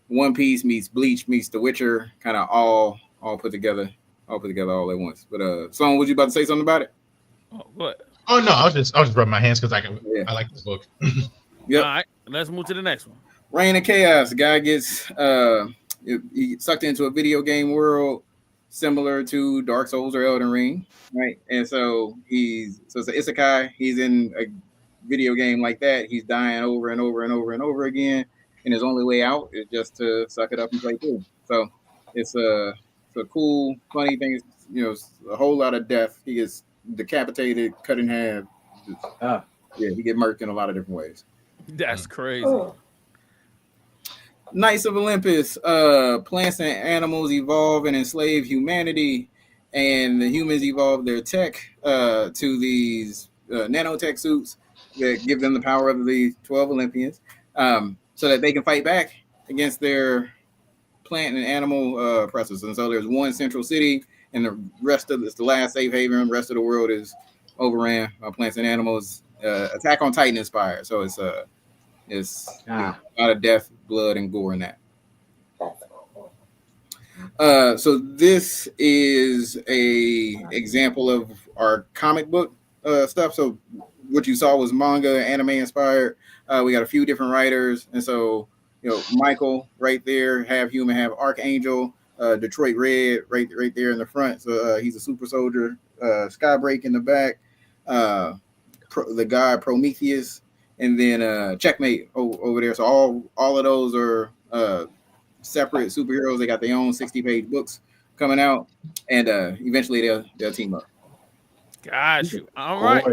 One Piece meets Bleach meets The Witcher, kind of all put together all at once. But Sloan, was you about to say something about it? Oh, what? Oh no, I'll just rub my hands because I like this book. Yep. All right, let's move to the next one. Reign of Chaos. The guy gets he gets sucked into a video game world similar to Dark Souls or Elden Ring, right? And so it's an isekai. He's in a video game like that. He's dying over and over and over and over again, and his only way out is just to suck it up and play through. So it's a cool, funny thing. You know, it's a whole lot of death. He gets decapitated, cut in half. Yeah, he get murked in a lot of different ways. That's crazy. Knights of Olympus. Plants and animals evolve and enslave humanity, and the humans evolve their tech to these nanotech suits that give them the power of the 12 Olympians, so that they can fight back against their plant and animal oppressors. And so there's one central city, and the rest of it's the last safe haven. The rest of the world is overran by plants and animals. Attack on Titan inspired. So it's a lot of death, blood, and gore in that. So this is a example of our comic book stuff. So what you saw was manga, anime inspired. We got a few different writers, and so Michael right there, half human, half archangel. Detroit Red right there in the front. So he's a super soldier. Skybreak in the back. The guy Prometheus, and then Checkmate over there. So all of those are separate superheroes. They got their own 60-page books coming out, and eventually they'll team up. Got you. All right.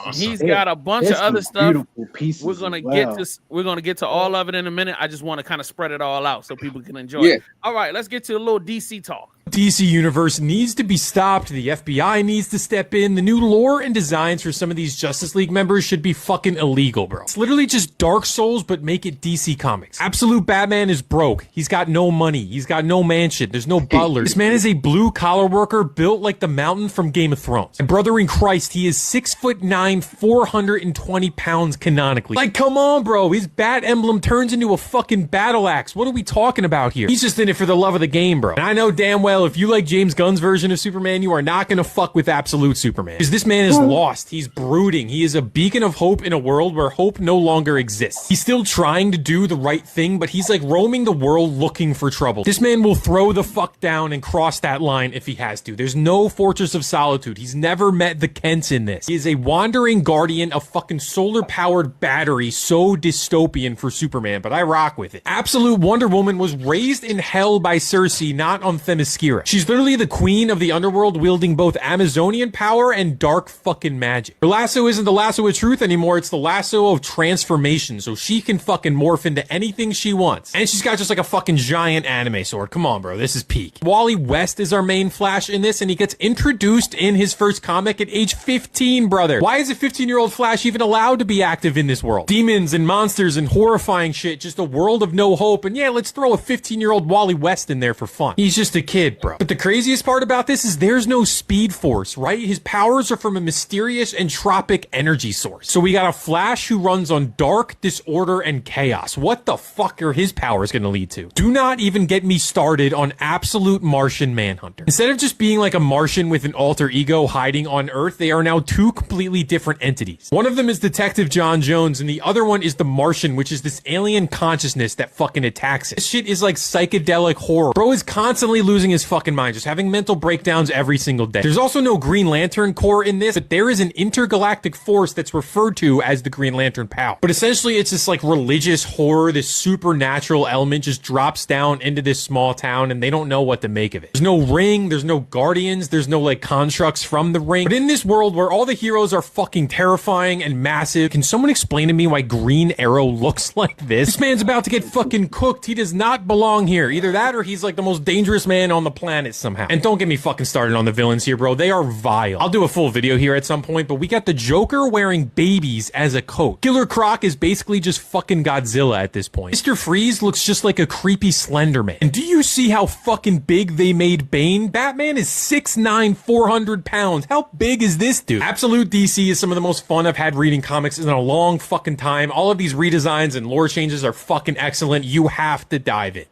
Awesome. He's got a bunch of other stuff. We're gonna get to all of it in a minute. I just want to kind of spread it all out so people can enjoy Yeah. it. All right, let's get to a little DC talk. DC Universe needs to be stopped. The FBI needs to step in. The new lore and designs for some of these Justice League members should be fucking illegal, bro. It's literally just Dark Souls, but make it DC Comics. Absolute Batman is broke. He's got no money. He's got no mansion. There's no butler. This man is a blue collar worker built like the mountain from Game of Thrones. And brother in Christ, he is 6'9", 420 pounds canonically. Like, come on, bro. His bat emblem turns into a fucking battle axe. What are we talking about here? He's just in it for the love of the game, bro. And I know damn well if you like James Gunn's version of Superman, you are not going to fuck with Absolute Superman. Because this man is lost. He's brooding. He is a beacon of hope in a world where hope no longer exists. He's still trying to do the right thing, but he's like roaming the world looking for trouble. This man will throw the fuck down and cross that line if he has to. There's no Fortress of Solitude. He's never met the Kents in this. He is a wandering guardian of fucking solar-powered battery, so dystopian for Superman, but I rock with it. Absolute Wonder Woman was raised in hell by Cersei, not on Themyscira. She's literally the queen of the underworld, wielding both Amazonian power and dark fucking magic. Her lasso isn't the lasso of truth anymore, it's the lasso of transformation, so she can fucking morph into anything she wants. And she's got just like a fucking giant anime sword. Come on, bro, this is peak. Wally West is our main Flash in this, and he gets introduced in his first comic at age 15, brother. Why is a 15-year-old Flash even allowed to be active in this world? Demons and monsters and horrifying shit, just a world of no hope, and yeah, let's throw a 15-year-old Wally West in there for fun. He's just a kid, bro. But the craziest part about this is there's no Speed Force, right? His powers are from a mysterious entropic energy source. So we got a Flash who runs on dark, disorder, and chaos. What the fuck are his powers gonna lead to? Do not even get me started on Absolute Martian Manhunter. Instead of just being like a Martian with an alter ego hiding on Earth, they are now two completely different entities. One of them is Detective John Jones, and the other one is the Martian, which is this alien consciousness that fucking attacks it. This shit is like psychedelic horror. Bro is constantly losing his fucking mind, just having mental breakdowns every single day. There's also no Green Lantern Corps in this, but there is an intergalactic force that's referred to as the Green Lantern Power. But essentially it's this like religious horror, this supernatural element just drops down into this small town and they don't know what to make of it. There's no ring, there's no guardians, there's no like constructs from the ring. But in this world where all the heroes are fucking terrifying and massive, can someone explain to me why Green Arrow looks like this? This man's about to get fucking cooked. He does not belong here. Either that or he's like the most dangerous man on the planet somehow. And don't get me fucking started on the villains here, bro. They are vile. I'll do a full video here at some point, but we got the Joker wearing babies as a coat. Killer Croc is basically just fucking Godzilla at this point. Mr. Freeze looks just like a creepy Slender Man. And do you see how fucking big they made Bane? Batman is 6'9", 400 pounds. How big is this dude? Absolute DC is some of the most fun I've had reading comics in a long fucking time. All of these redesigns and lore changes are fucking excellent. You have to dive in.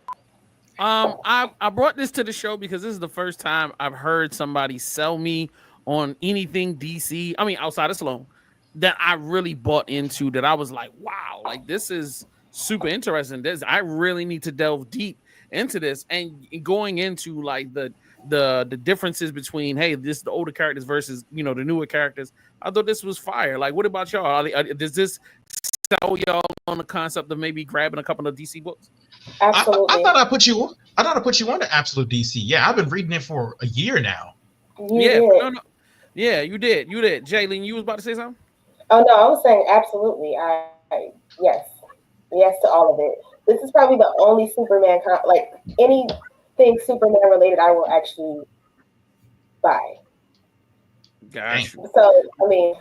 I brought this to the show because this is the first time I've heard somebody sell me on anything DC. I mean, outside of Sloan, that I really bought into. That I was like, wow, like this is super interesting. I really need to delve deep into this and going into like the differences between this the older characters versus the newer characters. I thought this was fire. Like, what about y'all? Does this sell y'all on the concept of maybe grabbing a couple of DC books? Absolutely. I thought I put you on to Absolute DC. Yeah, I've been reading it for a year now. No. Yeah, you did. Jaylene, you was about to say something? Oh no, I was saying absolutely. Yes to all of it. This is probably the only Superman like anything Superman related I will actually buy. Gosh. So I mean,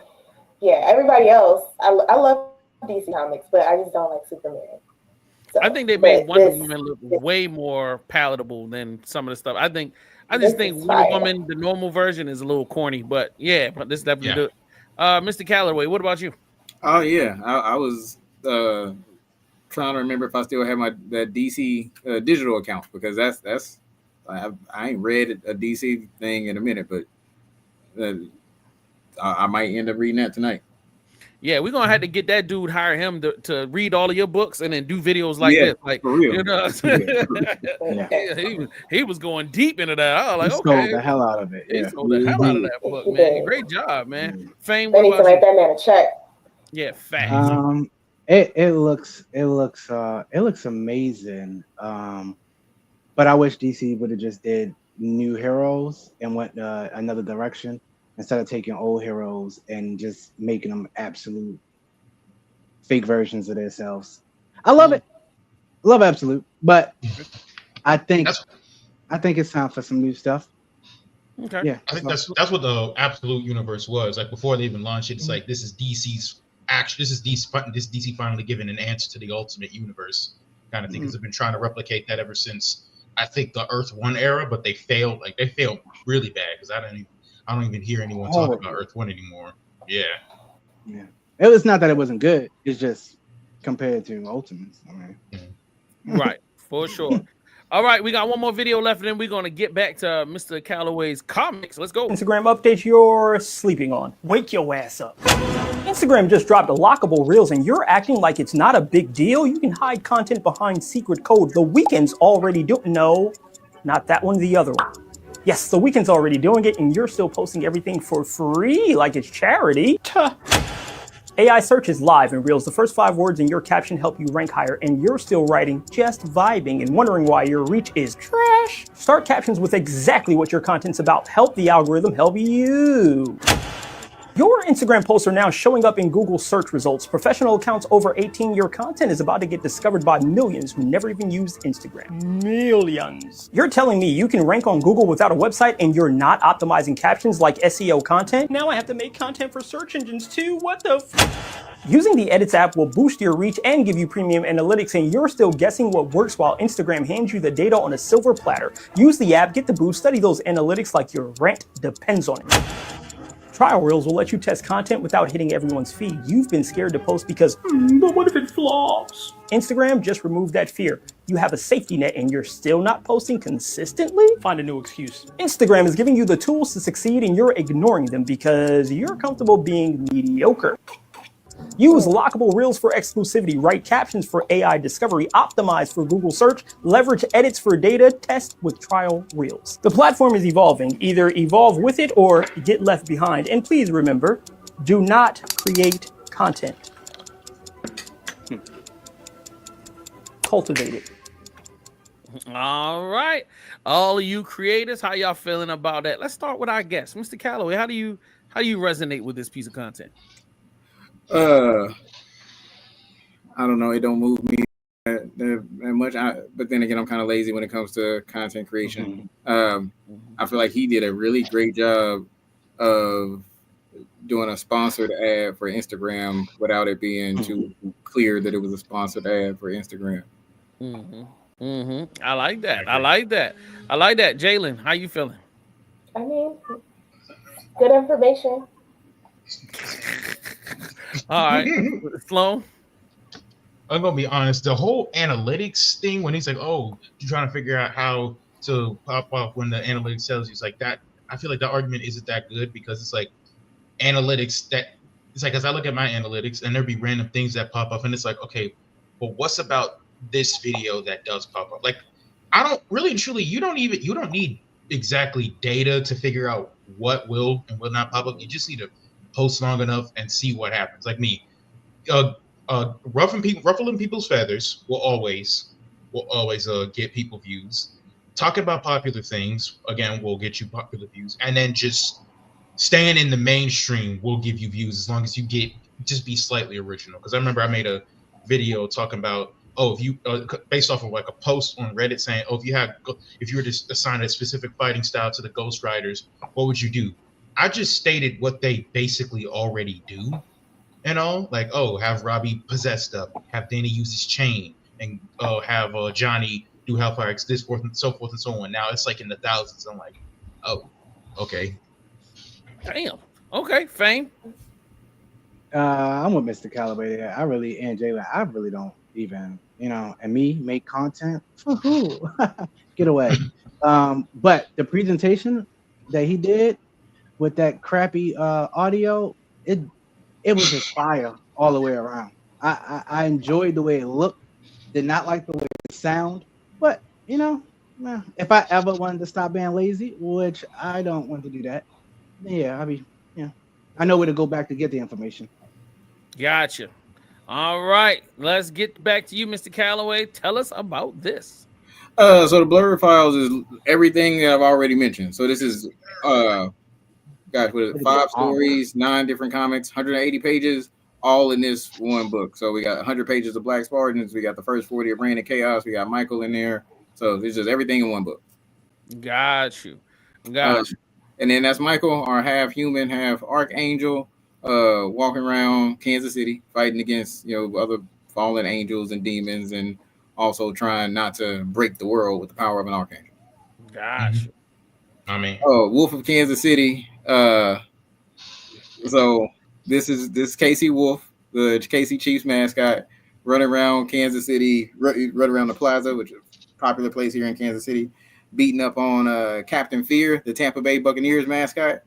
yeah, everybody else, I love DC comics, but I just don't like Superman. So, I think they made Wonder Woman look way more palatable than some of the stuff. I just think Wonder Woman, the normal version, is a little corny, but but this definitely good. Mr. Calloway, what about you? Oh yeah, I was trying to remember if I still have that DC digital account, because that's I ain't read a DC thing in a minute, but I might end up reading that tonight. Yeah, we're gonna have to get that dude, hire him to read all of your books and then do videos like Yeah, this. Like, for real. you know, yeah, he was going deep into that. I was like, He okay, sold the hell out of it. he Yeah. sold the hell out of that book, man. Great job, man. Fame, They what need to about write you? that man a check. Yeah, facts. It looks amazing. But I wish DC would have just did new heroes and went another direction instead of taking old heroes and just making them absolute fake versions of themselves. I love it. Love Absolute, but I think it's time for some new stuff. Okay. Yeah. I think that's what the Absolute universe was. Like before they even launched it, it's like this is DC's action. This is DC finally giving an answer to the Ultimate Universe kind of thing. Because they've been trying to replicate that ever since I think the Earth 1 era, but they failed. Like they failed really bad because I don't even hear anyone talk about Earth 1 anymore. Yeah. Yeah. It was not that it wasn't good. It's just compared to Ultimates. I mean. Right, for sure. All right, we got one more video left, and then we're gonna get back to Mr. Calloway's comics. Let's go. Instagram update you're sleeping on. Wake your ass up. Instagram just dropped lockable reels and you're acting like it's not a big deal. You can hide content behind secret code. The Weeknd's already doing. No, not that one, the other one. Yes, The Weeknd's already doing it and you're still posting everything for free like it's charity. Tuh. AI search is live in Reels. The first 5 words in your caption help you rank higher, and you're still writing just vibing and wondering why your reach is trash. Start captions with exactly what your content's about. Help the algorithm help you. Your Instagram posts are now showing up in Google search results. Professional accounts over 18, your content is about to get discovered by millions who never even used Instagram. Millions. You're telling me you can rank on Google without a website and you're not optimizing captions like SEO content? Now I have to make content for search engines too? What the Using the Edits app will boost your reach and give you premium analytics, and you're still guessing what works while Instagram hands you the data on a silver platter. Use the app, get the boost, study those analytics like your rent depends on it. Trial Reels will let you test content without hitting everyone's feed. You've been scared to post because, but what if it flops? Instagram just removed that fear. You have a safety net and you're still not posting consistently? Find a new excuse. Instagram is giving you the tools to succeed and you're ignoring them because you're comfortable being mediocre. Use lockable reels for exclusivity, write captions for AI discovery, optimize for Google search, leverage edits for data, test with trial reels. The platform is evolving. Either evolve with it or get left behind. And please remember, do not create content. Cultivate it. All right. All of you creators, how y'all feeling about that? Let's start with our guest. Mr. Calloway, how do you resonate with this piece of content? I don't know. It don't move me that much. But then again, I'm kind of lazy when it comes to content creation. I feel like he did a really great job of doing a sponsored ad for Instagram without it being too clear that it was a sponsored ad for Instagram. I like that. Jalen, how you feeling? I mean, good information. All right, Sloan. I'm gonna be honest. The whole analytics thing, when he's like, "Oh, you're trying to figure out how to pop up when the analytics tells you," it's like that. I feel like the argument isn't that good because it's like analytics that it's like as I look at my analytics and there'd be random things that pop up, and it's like, okay, but what's about this video that does pop up? Like, I don't really and truly. You don't need exactly data to figure out what will and will not pop up. You just need to post long enough and see what happens. Like me, ruffling people's feathers will always get people views. Talking about popular things again will get you popular views, and then just staying in the mainstream will give you views as long as you just be slightly original. Because I remember I made a video talking about if you based off of like a post on Reddit saying if you were to assign a specific fighting style to the Ghost Riders, what would you do? I just stated what they basically already do, like have Robbie possess stuff, have Danny use his chain, and have Johnny do Hellfire X, this forth and so on. Now it's like in the thousands. I'm like, oh, okay, damn, okay, Fame. I'm with Mr. Calloway there. And Jalen, I really don't even, and me make content. Get away. But the presentation that he did with that crappy audio, it it was just fire all the way around. I enjoyed the way it looked. Did not like the way it sound, but if I ever wanted to stop being lazy, which I don't want to do that, yeah, I know where to go back to get the information. Gotcha. All right, let's get back to you, Mr. Calloway. Tell us about this. So the Blur Files is everything that I've already mentioned. So this is, what is it, 5 stories, 9 different comics, 180 pages, all in this one book. So we got 100 pages of Black Spartans. We got the first 40 of Reign of Chaos. We got Michael in there. So it's just everything in one book. Got you. And then that's Michael, our half human, half archangel, walking around Kansas City, fighting against other fallen angels and demons, and also trying not to break the world with the power of an archangel. Gotcha. I mean, Wolf of Kansas City. So this is Casey Wolf, the KC Chiefs mascot, running around Kansas City, run around the plaza, which is a popular place here in Kansas City, beating up on Captain Fear, the Tampa Bay Buccaneers mascot.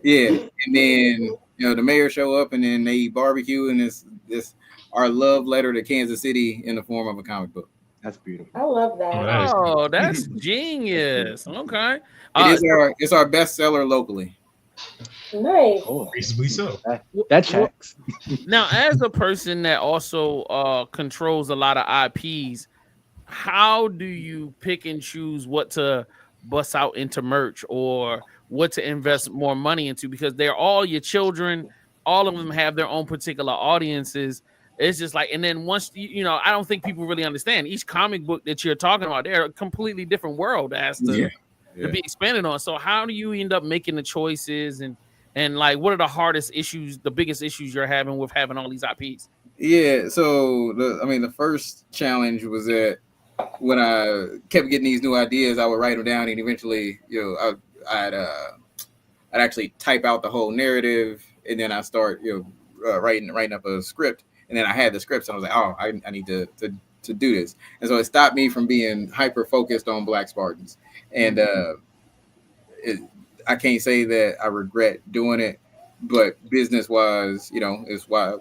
Yeah, and then the mayor show up, and then they eat barbecue, and this our love letter to Kansas City in the form of a comic book. That's beautiful. I love that. Oh, that's genius. Okay. It's our bestseller locally. Nice. Reasonably so. That checks. Now, as a person that also controls a lot of IPs, how do you pick and choose what to bust out into merch or what to invest more money into? Because they're all your children. All of them have their own particular audiences. It's just like, and then once, I don't think people really understand each comic book that you're talking about. They're a completely different world that has to be expanded on. So how do you end up making the choices and like, what are the hardest issues, the biggest issues you're having with having all these IPs? Yeah. So the first challenge was that when I kept getting these new ideas, I would write them down, and eventually, I'd actually type out the whole narrative, and then I start, writing up a script. And then I had the scripts, and I was like, oh, I need to do this. And so it stopped me from being hyper focused on Black Spartans. And I can't say that I regret doing it, but business wise, it's why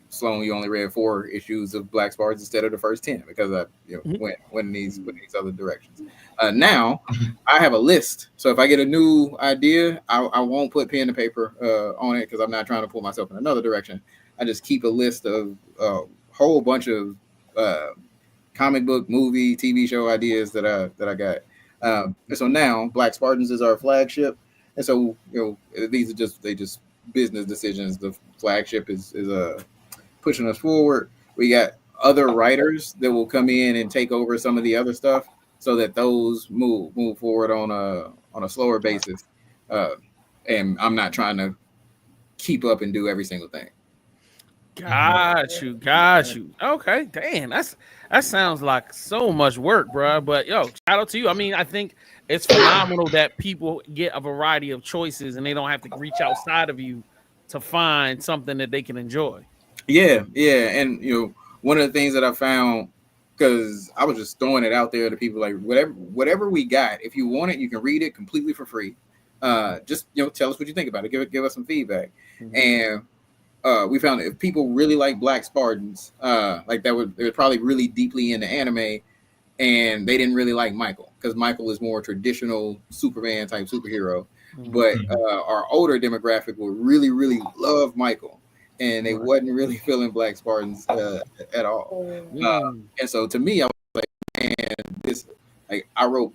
Sloan, you only read 4 issues of Black Spartans instead of the first 10, because I went in these other directions. Now I have a list. So if I get a new idea, I won't put pen to paper on it, because I'm not trying to pull myself in another direction. I just keep a list of a whole bunch of comic book, movie, TV show ideas that I got. And so now Black Spartans is our flagship. And so, these are just business decisions. The flagship is pushing us forward. We got other writers that will come in and take over some of the other stuff, so that those move forward on a slower basis. And I'm not trying to keep up and do every single thing. Got you. Okay, damn, that sounds like so much work, bro. But shout out to you. I mean, I think it's phenomenal that people get a variety of choices and they don't have to reach outside of you to find something that they can enjoy. Yeah, and one of the things that I found, because I was just throwing it out there to people, like whatever we got, if you want it, you can read it completely for free. Just tell us what you think about it. Give us some feedback. And we found that if people really like Black Spartans, like they were probably really deeply into anime, and they didn't really like Michael, because Michael is more traditional Superman type superhero. But our older demographic will really, really love Michael, and they wasn't really feeling Black Spartans at all. And so to me, I was like, man, this, like, I wrote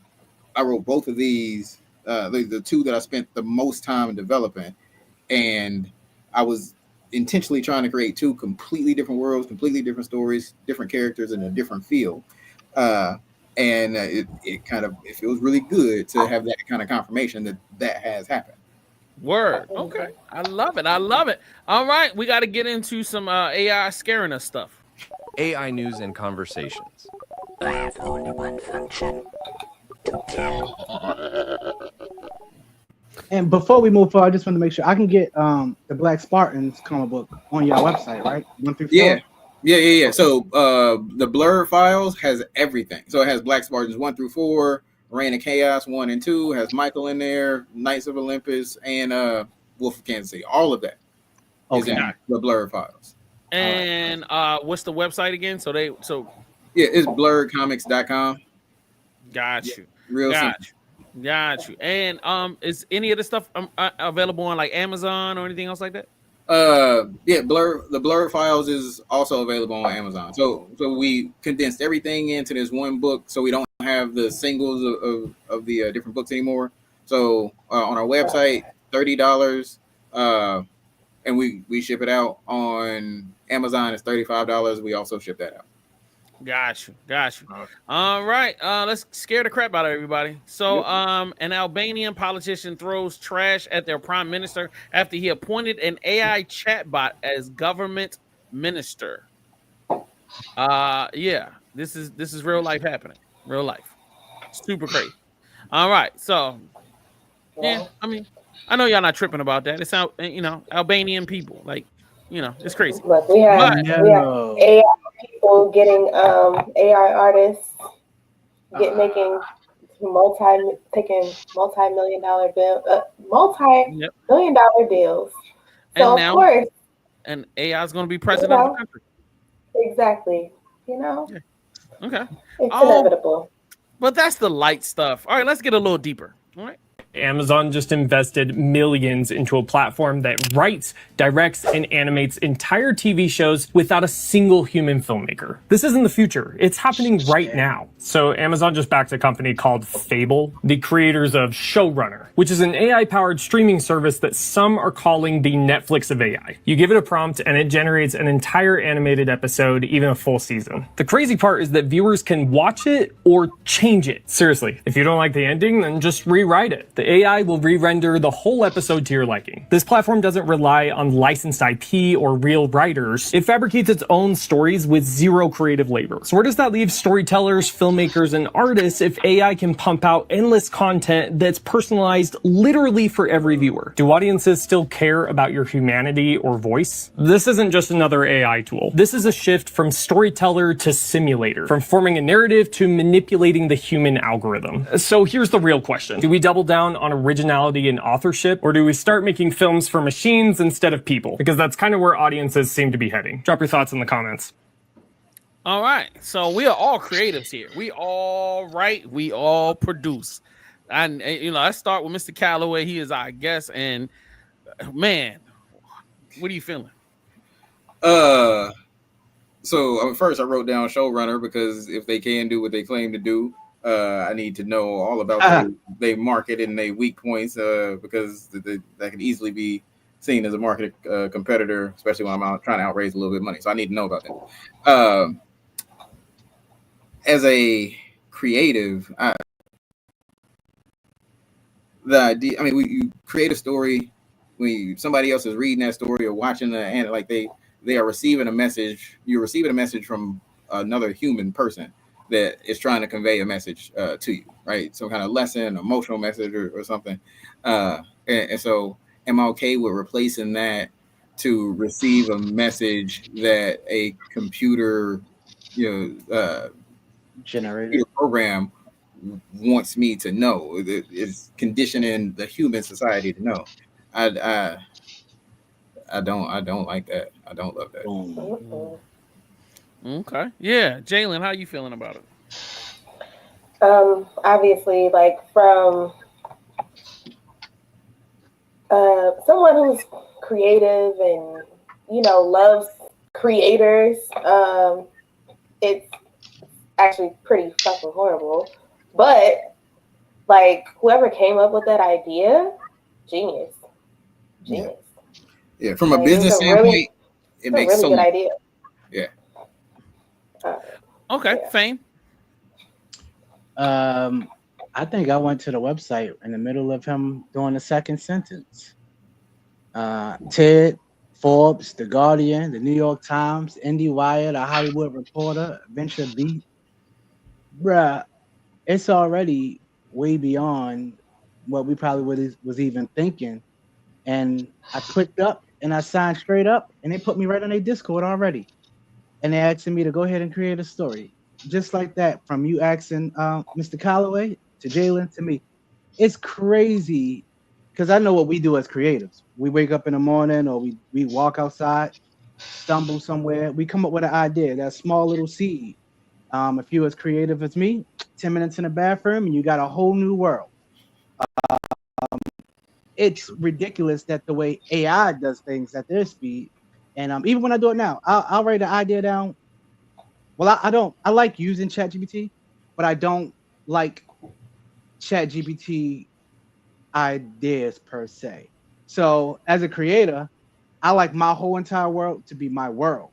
both of these, the 2 that I spent the most time developing, and I was intentionally trying to create 2 completely different worlds, completely different stories, different characters, in a different field. And it feels really good to have that kind of confirmation that has happened. Word. Okay. I love it. All right. We got to get into some AI scaring us stuff. AI news and conversations. I have only one function: to kill. And before we move forward, I just want to make sure I can get the Black Spartans comic book on your website, right? 1 through 4? Yeah. So the Blur Files has everything. So it has Black Spartans 1 through 4, Reign of Chaos 1 and 2, has Michael in there, Knights of Olympus, and Wolf of Kansas City. All of that. is in the blurred files. And what's the website again? Yeah, it's blurredcomics.com. Got you. Real simple. Got you. And is any of the stuff available on like Amazon or anything else like that? The blurred files is also available on Amazon. So we condensed everything into this one book, so we don't have the singles of the different books anymore. So on our website, $30, and we ship it out. On Amazon, it's $35. We also ship that out. Got you. All right, let's scare the crap out of everybody. So, an Albanian politician throws trash at their prime minister after he appointed an AI chatbot as government minister. Yeah, this is real life happening. Real life, super crazy. All right, so yeah, I mean, I know y'all not tripping about that. It's out, Albanian people, like, it's crazy. Look, we have AI people getting AI artists making multi-million dollar deals. So and of course, and AI is going to be president of the country. Exactly. Okay. It's inevitable. But that's the light stuff. All right, let's get a little deeper. All right. Amazon just invested millions into a platform that writes, directs, and animates entire TV shows without a single human filmmaker. This isn't the future. It's happening right now. So Amazon just backed a company called Fable, the creators of Showrunner, which is an AI-powered streaming service that some are calling the Netflix of AI. You give it a prompt and it generates an entire animated episode, even a full season. The crazy part is that viewers can watch it or change it. Seriously, if you don't like the ending, then just rewrite it. The AI will re-render the whole episode to your liking. This platform doesn't rely on licensed IP or real writers. It fabricates its own stories with zero creative labor. So where does that leave storytellers, filmmakers, and artists if AI can pump out endless content that's personalized literally for every viewer? Do audiences still care about your humanity or voice? This isn't just another AI tool. This is a shift from storyteller to simulator, from forming a narrative to manipulating the human algorithm. So here's the real question. Do we double down on originality and authorship, or do we start making films for machines instead of people? Because that's kind of where audiences seem to be heading. Drop your thoughts in the comments. All right, so we are all creatives here. We all write, we all produce. And let's start with Mr. Calloway. He is our guest, and man, what are you feeling? So first I wrote down showrunner because if they can do what they claim to do, I need to know all about they market and they weak points because that can easily be seen as a market competitor, especially when I'm trying to outraise a little bit of money. So I need to know about that. As a creative, the idea, I mean, you create a story when somebody else is reading that story or watching they are receiving a message. You're receiving a message from another human person that is trying to convey a message to you, right? Some kind of lesson, emotional message or something. And so am I okay with replacing that to receive a message that a computer, generated program wants me to know? It's conditioning the human society to know. I don't like that. I don't love that. Okay. Yeah. Jalen, how you feeling about it? Obviously, like from someone who's creative and, loves creators, it's actually pretty fucking horrible. But like whoever came up with that idea, genius. Yeah, from a business standpoint, it makes really good idea. Yeah. Okay, Fame. I think I went to the website in the middle of him doing the second sentence. Ted, Forbes, The Guardian, The New York Times, IndieWire, The Hollywood Reporter, Venture Beat. Bruh, it's already way beyond what we probably was even thinking. And I clicked up and I signed straight up and they put me right on their Discord already. And they're asking me to go ahead and create a story. Just like that, from you asking Mr. Calloway to Jalen to me. It's crazy because I know what we do as creatives. We wake up in the morning, or we walk outside, stumble somewhere, we come up with an idea, that small little seed. If you're as creative as me, 10 minutes in the bathroom and you got a whole new world. It's ridiculous that the way AI does things at their speed. And even when I do it now, I'll write an idea down. Well, I like using ChatGPT, but I don't like ChatGPT ideas per se. So as a creator, I like my whole entire world to be my world.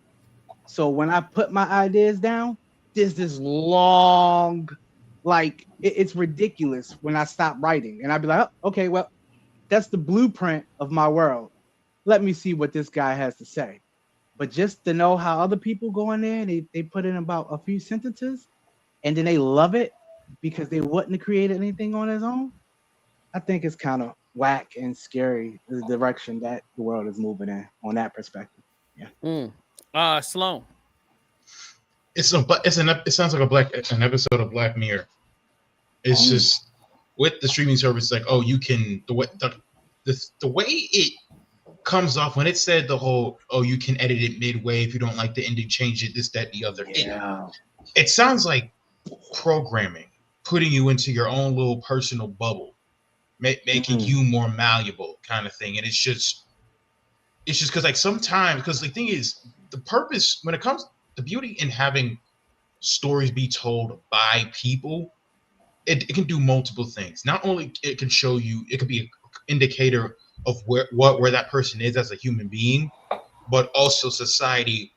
So when I put my ideas down, there's this long, like it's ridiculous when I stop writing, and I'd be like, oh, okay, well, that's the blueprint of my world. Let me see what this guy has to say. But just to know how other people go in there and they put in about a few sentences and then they love it because they wouldn't have created anything on his own, I think it's kind of whack and scary, the direction that the world is moving in on that perspective. Yeah. Sloan. It sounds like an episode of Black Mirror. It's just with the streaming service, like, oh, you can the way it comes off when it said the whole, oh, you can edit it midway if you don't like the ending, change it, this, that, the other. Yeah. It sounds like programming, putting you into your own little personal bubble, making you more malleable, kind of thing. And it's just because, like, sometimes, because the thing is, the purpose when it comes, the beauty in having stories be told by people, it can do multiple things. Not only it can show you, it could be an indicator of where that person is as a human being, but also society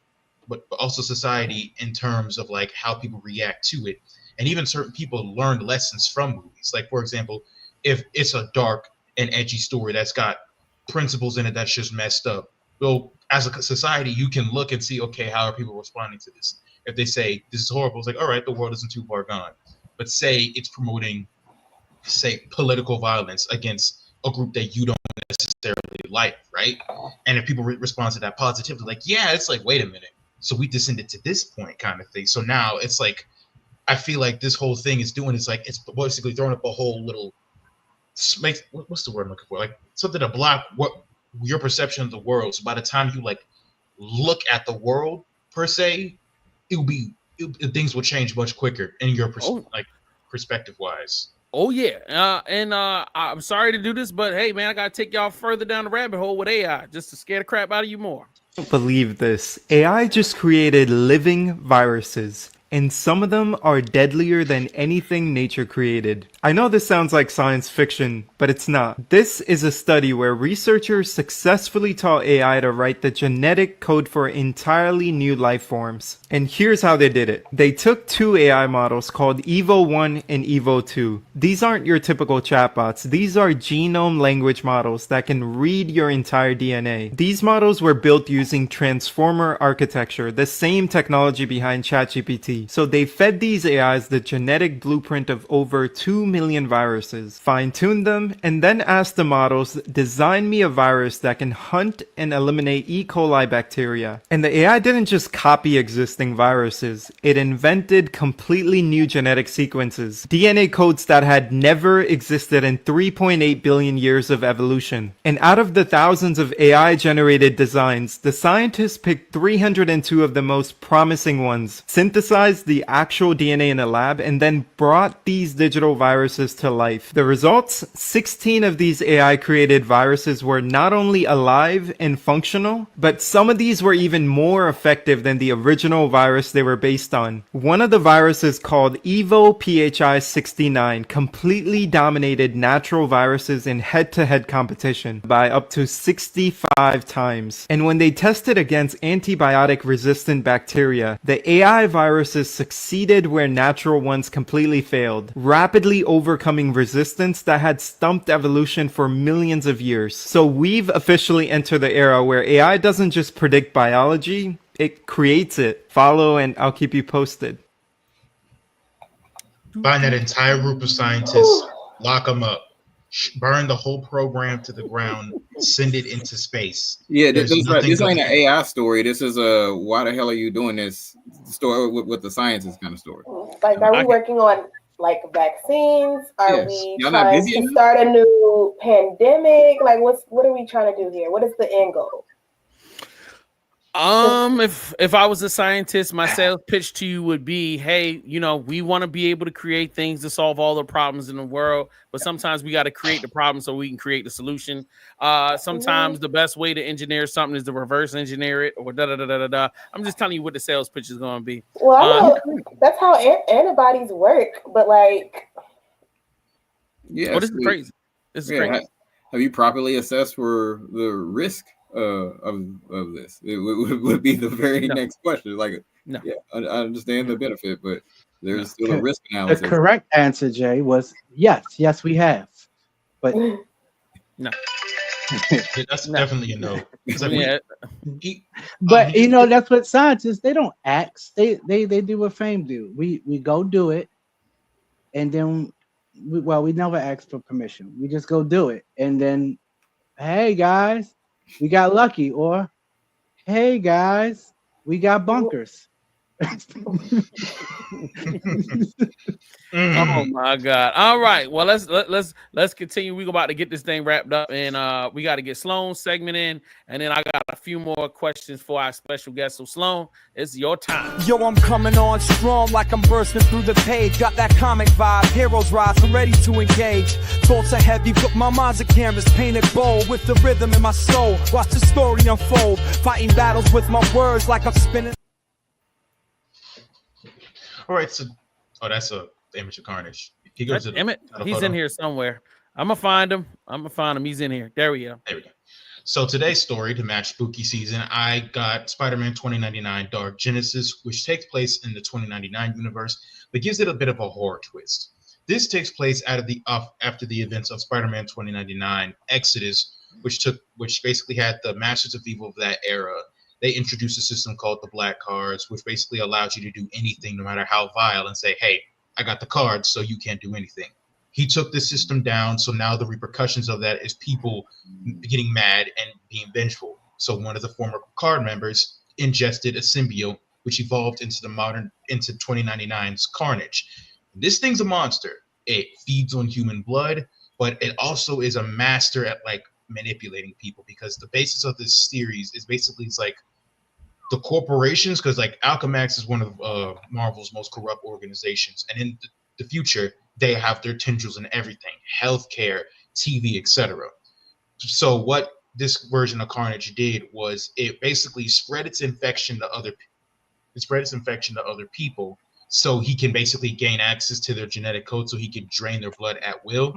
in terms of like how people react to it. And even certain people learn lessons from movies. Like, for example, if it's a dark and edgy story that's got principles in it that's just messed up, well, as a society, you can look and see, okay, how are people responding to this? If they say this is horrible, it's like, all right, the world isn't too far gone. But say it's promoting, say, political violence against a group that you don't necessarily like, right? And if people respond to that positively, like, yeah, it's like, wait a minute, so we descended to this point, kind of thing. So now it's like, I feel like this whole thing is doing, it's like, it's basically throwing up a whole little, what's the word I'm looking for? Like something to block what your perception of the world. So by the time you like look at the world per se, things will change much quicker in your perspective wise. Oh yeah, and I'm sorry to do this, but hey man, I gotta take y'all further down the rabbit hole with AI just to scare the crap out of you more. I don't believe this. AI just created living viruses, and some of them are deadlier than anything nature created. I know this sounds like science fiction, but it's not. This is a study where researchers successfully taught AI to write the genetic code for entirely new life forms. And here's how they did it. They took two AI models called Evo 1 and Evo 2. These aren't your typical chatbots. These are genome language models that can read your entire DNA. These models were built using transformer architecture, the same technology behind ChatGPT. So they fed these AIs the genetic blueprint of over 2 million viruses, fine-tuned them, and then asked the models, design me a virus that can hunt and eliminate E. coli bacteria. And the AI didn't just copy existing viruses, it invented completely new genetic sequences, DNA codes that had never existed in 3.8 billion years of evolution. And out of the thousands of AI-generated designs, the scientists picked 302 of the most promising ones, synthesized the actual DNA in a lab, and then brought these digital viruses to life. The results? 16 of these AI-created viruses were not only alive and functional, but some of these were even more effective than the original virus they were based on. One of the viruses, called Evo PHI-69, completely dominated natural viruses in head-to-head competition by up to 65 times. And when they tested against antibiotic-resistant bacteria, the AI viruses succeeded where natural ones completely failed, rapidly overcoming resistance that had stumped evolution for millions of years. So we've officially entered the era where AI doesn't just predict biology, it creates it. Follow and I'll keep you posted. Find that entire group of scientists, lock them up, burn the whole program to the ground, send it into space. Yeah, this ain't an AI story. This is a why the hell are you doing this story with the scientist kind of story. Like, are we working on like vaccines? Are Yes. we Y'all not trying busy to enough? start a new pandemic? Like, what are we trying to do here? What is the end goal? If I was a scientist, my sales pitch to you would be, hey, you know, we want to be able to create things to solve all the problems in the world, but sometimes we got to create the problem so we can create the solution. Sometimes the best way to engineer something is to reverse engineer it, or da da da da da da. I'm just telling you what the sales pitch is going to be. Well, I know that's how antibodies work, but like, Yeah, this is crazy. This is crazy. Have you properly assessed for the risk of this? It would be the very next question. Like, yeah, I understand the benefit, but there's still a risk The analysis. correct answer, Jay, was yes, we have. But no. That's definitely a no. But you know, that's what scientists, they don't ask. They do what fame do. We go do it, and then we never ask for permission. We just go do it, and then, hey guys, we got lucky, or hey guys, we got bunkers. Oh my God! All right, well let's continue. We're about to get this thing wrapped up, and we got to get Sloan's segment in, and then I got a few more questions for our special guest. So Sloan, it's your time. Yo, I'm coming on strong like I'm bursting through the page. Got that comic vibe, heroes rise, I'm ready to engage. Thoughts are heavy, but my mind's a canvas painted bold with the rhythm in my soul. Watch the story unfold, fighting battles with my words like I'm spinning. All right, so that's a image of Carnage. He goes to Damn it, he's in here somewhere. I'm gonna find him. He's in here. There we go. There we go. So today's story, to match spooky season, I got Spider-Man 2099 Dark Genesis, which takes place in the 2099 universe, but gives it a bit of a horror twist. This takes place after the events of Spider-Man 2099 Exodus, which basically had the Masters of Evil of that era. They introduced a system called the Black Cards, which basically allows you to do anything, no matter how vile, and say, hey, I got the cards, so you can't do anything. He took this system down, so now the repercussions of that is people getting mad and being vengeful. So one of the former card members ingested a symbiote, which evolved into 2099's Carnage. This thing's a monster. It feeds on human blood, but it also is a master at like manipulating people, because the basis of this series is basically it's like the corporations, because like Alchemax is one of Marvel's most corrupt organizations, and in the future they have their tendrils in everything, healthcare, TV, etc. So what this version of Carnage did was it basically spread its infection to other people, so he can basically gain access to their genetic code, so he can drain their blood at will.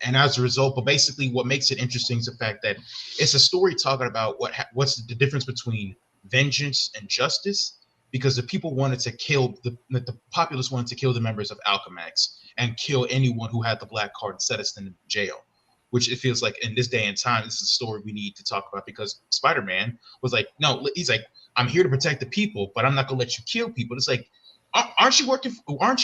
And as a result, but basically what makes it interesting is the fact that it's a story talking about what's the difference between vengeance and justice, because the people wanted to kill the populace wanted to kill the members of Alchemax and kill anyone who had the black card and set us in jail, which it feels like in this day and time, this is a story we need to talk about, because Spider-Man was like, no, he's like, I'm here to protect the people, but I'm not gonna let you kill people. It's like, aren't you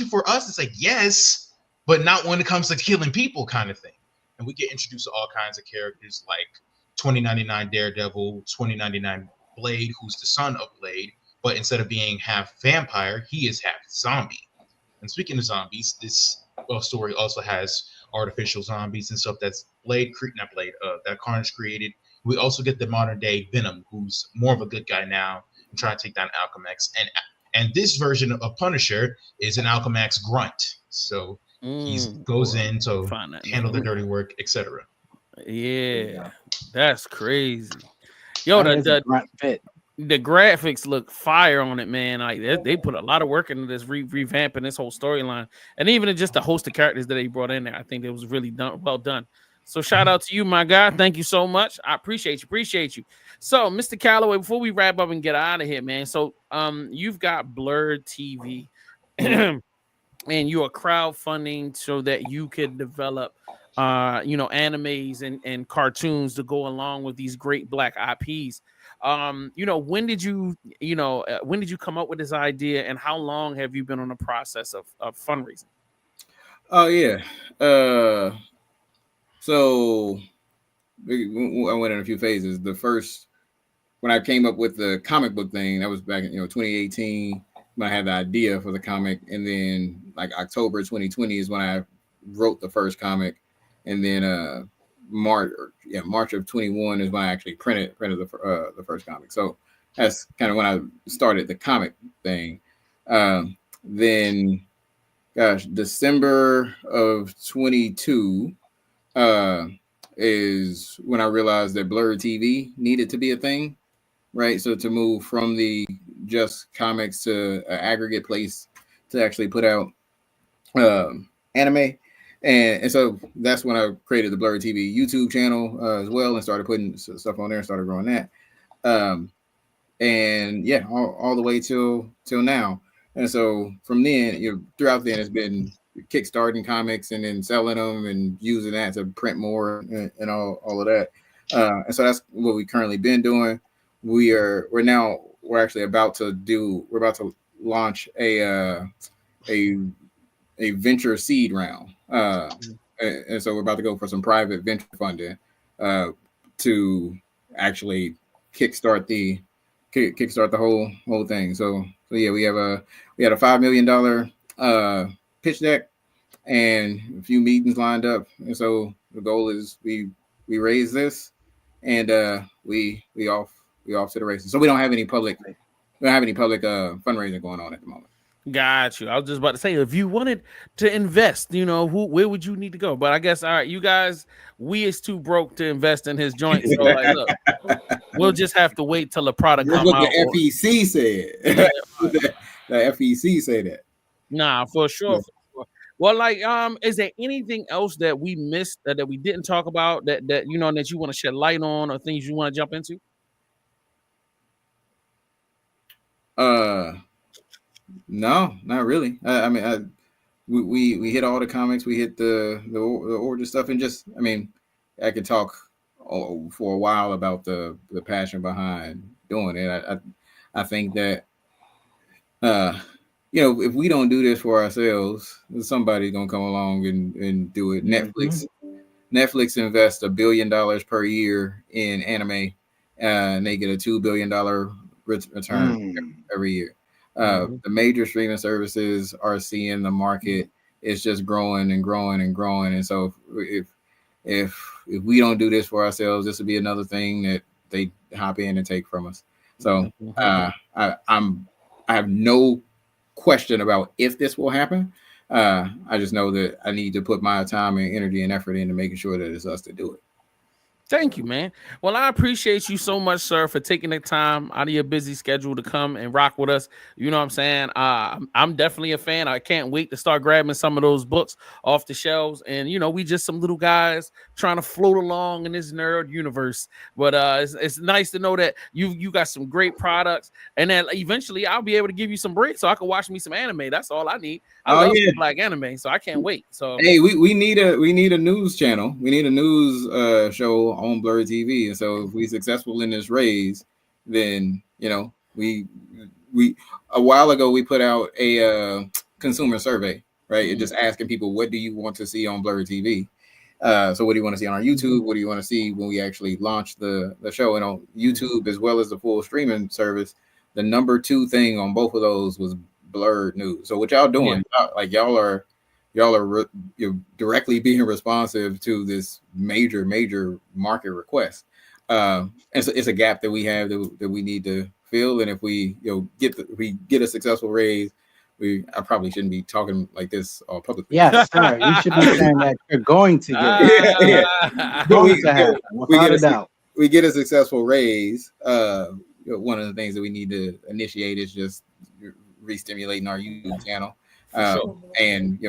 for us? It's like, yes, but not when it comes to killing people kind of thing. And we get introduced to all kinds of characters like 2099 Daredevil, 2099 Blade, who's the son of Blade, but instead of being half vampire, he is half zombie. And speaking of zombies, this story also has artificial zombies and stuff that Carnage created. We also get the modern day Venom, who's more of a good guy now and trying to take down Alchemax. And this version of Punisher is an Alchemax grunt. So he goes in to handle the dirty work, etc. Yeah, that's crazy. Yo, the graphics look fire on it, man. Like they put a lot of work into this revamping this whole storyline, and even just the host of characters that they brought in there. I think it was really well done. So shout out to you, my guy. Thank you so much. I appreciate you. So, Mr. Calloway, before we wrap up and get out of here, man. So, you've got Blurred TV, and you are crowdfunding so that you can develop, animes and cartoons to go along with these great Black IPs. When did you come up with this idea, and how long have you been on the process of fundraising? Oh yeah. So I went in a few phases. The first, when I came up with the comic book thing, that was back in 2018. when I had the idea for the comic, and then like October 2020 is when I wrote the first comic, and then March of 21 is when I actually printed the first comic. So that's kind of when I started the comic thing. Then, gosh, December of 22 is when I realized that Blurred TV needed to be a thing, right? So to move from the just comics to an aggregate place to actually put out anime. And so that's when I created the Blurred TV YouTube channel as well, and started putting stuff on there and started growing that. And yeah, all the way till now. And so from then, throughout then, it's been kickstarting comics and then selling them and using that to print more and all of that. And so that's what we currently been doing. We're actually about to launch a venture seed round. And so we're about to go for some private venture funding to actually kickstart the whole thing. So yeah, we had a $5 million pitch deck and a few meetings lined up. And so the goal is we raise this and we off to the races. So we don't have any public fundraising going on at the moment. Got you. I was just about to say, if you wanted to invest, where would you need to go? But I guess, all right, you guys, we is too broke to invest in his joint. So like, look, we'll just have to wait till the product That's come what out. the FEC said. The FEC said that. Nah, for sure. Well, like, is there anything else that we missed that we didn't talk about that you want to shed light on, or things you want to jump into? No, not really. I mean, we hit all the comics. We hit the order stuff, and just, I mean, I could talk for a while about the passion behind doing it. I think that if we don't do this for ourselves, somebody's gonna come along and do it. Netflix invests $1 billion per year in anime, and they get a $2 billion return every year. The major streaming services are seeing the market is just growing and growing and growing. And so if we don't do this for ourselves, this will be another thing that they hop in and take from us. So I have no question about if this will happen. I just know that I need to put my time and energy and effort into making sure that it's us to do it. Thank you, man. Well, I appreciate you so much, sir, for taking the time out of your busy schedule to come and rock with us. You know what I'm saying? I'm definitely a fan. I can't wait to start grabbing some of those books off the shelves. And, we just some little guys trying to float along in this nerd universe. But it's nice to know that you got some great products, and that eventually I'll be able to give you some breaks so I can watch me some anime. That's all I need. I love some black anime, so I can't wait. So hey, we need a news channel. We need a news show on Blurred TV. And so if we're successful in this raise, then we a while ago we put out a consumer survey, right? And just asking people, what do you want to see on Blurred TV? So what do you want to see on our YouTube? What do you want to see when we actually launch the show? And on YouTube, as well as the full streaming service, the number 2 thing on both of those was Blurred news. So what y'all doing? Y'all are directly being responsive to this major market request. And so it's a gap that we have that we need to fill. And if we get a successful raise, I probably shouldn't be talking like this all publicly. Yes, sir. You should be saying that you're going to get we get a successful raise. One of the things that we need to initiate is just re-stimulating our YouTube channel. And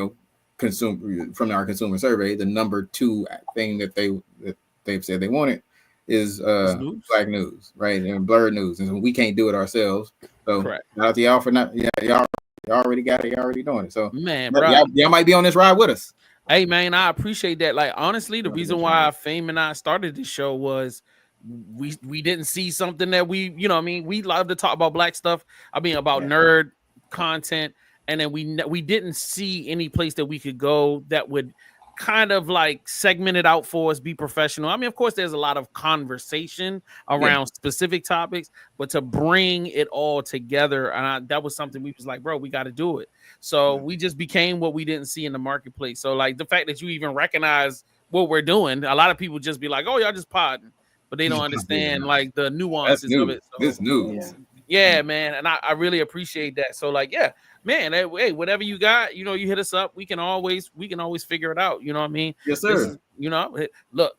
consume from our consumer survey, the number 2 thing that they've said they wanted is black news, right? And Blurred news. And we can't do it ourselves. So shout out to y'all for y'all already got it, y'all already doing it. So man, bro, y'all might be on this ride with us. Hey man, I appreciate that. Like, honestly, the reason why Fame and I started this show was we didn't see something that we love to talk about black stuff. I mean, about nerd content. And then we didn't see any place that we could go that would kind of like segment it out for us, be professional. I mean, of course, there's a lot of conversation around specific topics, but to bring it all together, that was something we was like, bro, we got to do it. So we just became what we didn't see in the marketplace. So like the fact that you even recognize what we're doing, a lot of people just be like, oh, y'all just podding, but they don't understand like the nuances of it. So, this news. Yeah, man. And I really appreciate that. So like, yeah, man, hey, whatever you got, you hit us up. We can always figure it out. You know what I mean? Yes, sir. Look,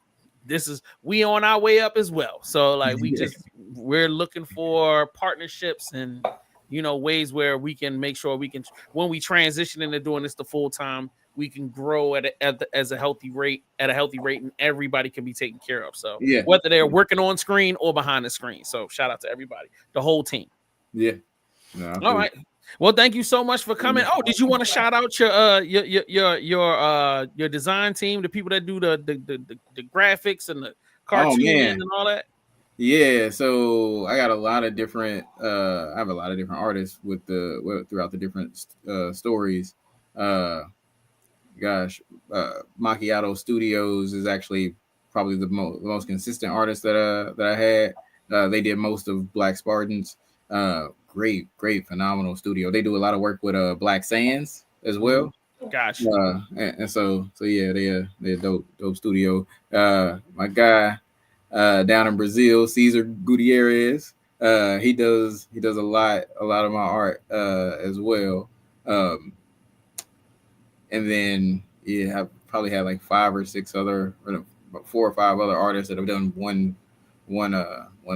we on our way up as well. So like we're looking for partnerships and ways where we can make sure we can, when we transition into doing this the full time, we can grow at a healthy rate, and everybody can be taken care of. So whether they're working on screen or behind the screen. So shout out to everybody, the whole team. Yeah. All right. Well, thank you so much for coming. Oh, did you want to shout out your design team, the people that do the graphics and the cartooning and all that? Yeah, so I got a lot of different. I have a lot of different artists throughout the different stories. Macchiato Studios is actually probably the most consistent artist that I had. They did most of Black Spartans. Great, phenomenal studio. They do a lot of work with Black Sands as well. Gotcha. And so yeah, they're a dope studio. My guy down in Brazil, Cesar Gutierrez. He does a lot of my art as well. And then I probably had like 4 or 5 other artists that have done one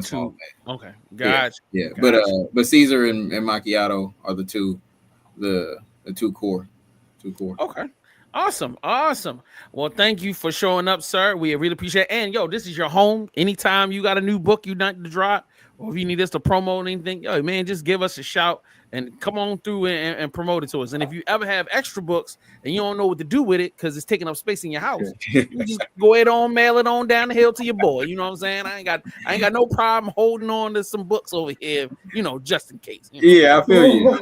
small thing. Okay, gotcha. Yeah. Gotcha. But Caesar and Macchiato are the two core. Okay. Awesome. Well, thank you for showing up, sir. We really appreciate it. And this is your home. Anytime you got a new book you need to drop, or if you need us to promote anything, man, just give us a shout and come on through and promote it to us. And if you ever have extra books and you don't know what to do with it because it's taking up space in your house, you just go ahead on, mail it on down the hill to your boy. You know what I'm saying? I ain't got no problem holding on to some books over here, just in case. Yeah, I feel you. I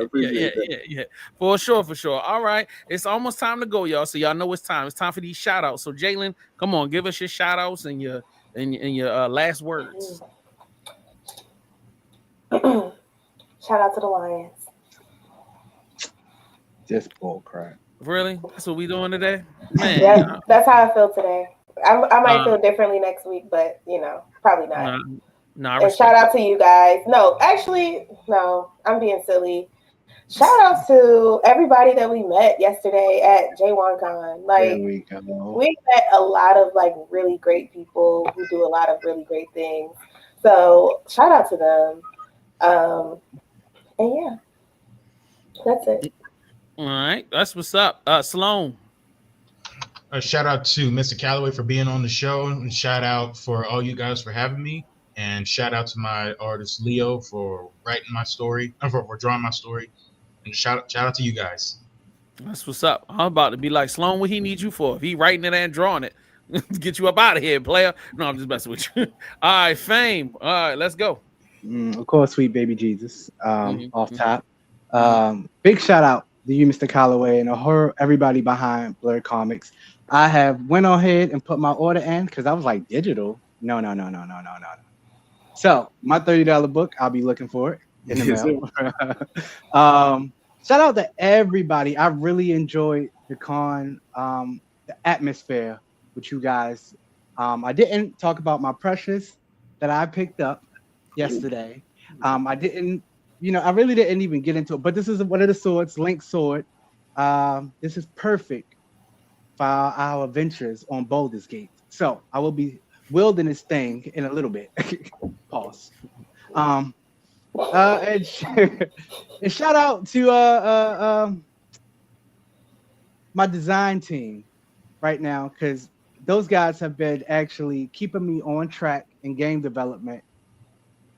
appreciate that. Yeah. For sure. All right. It's almost time to go, y'all. So y'all know it's time. It's time for these shout outs. So Jalen, come on, give us your shout outs and your last words. Shout out to the Lions. Just bull crap. Really? That's what we doing today? Man. Yeah, that's how I feel today. I might feel differently next week, but probably not. And shout out to you guys. No, actually, no, I'm being silly. Shout out to everybody that we met yesterday at J1Con. Like, we met a lot of like really great people who do a lot of really great things. So shout out to them. And yeah, that's it. All right, that's what's up. Sloan. A shout out to Mr. Calloway for being on the show, and shout out for all you guys for having me, and shout out to my artist Leo for writing my story, for drawing my story, and shout out to you guys. That's what's up. I'm about to be like, Sloan, what he needs you for? If he writing it and drawing it, get you up out of here, player. No, I'm just messing with you. All right, Fame. All right, let's go. Of course, sweet baby Jesus. Off top. Big shout out to you, Mr. Calloway, and everybody behind Blur Comics. I have went ahead and put my order in because I was like, digital. No. So my $30 book, I'll be looking for it in the mail. Shout out to everybody. I really enjoyed the con, the atmosphere with you guys. I didn't talk about my precious that I picked up yesterday. I didn't, I really didn't even get into it, but this is one of the swords, Link sword. This is perfect for our adventures on Baldur's Gate. So I will be wielding this thing in a little bit. Pause. And shout out to my design team right now, because those guys have been actually keeping me on track in game development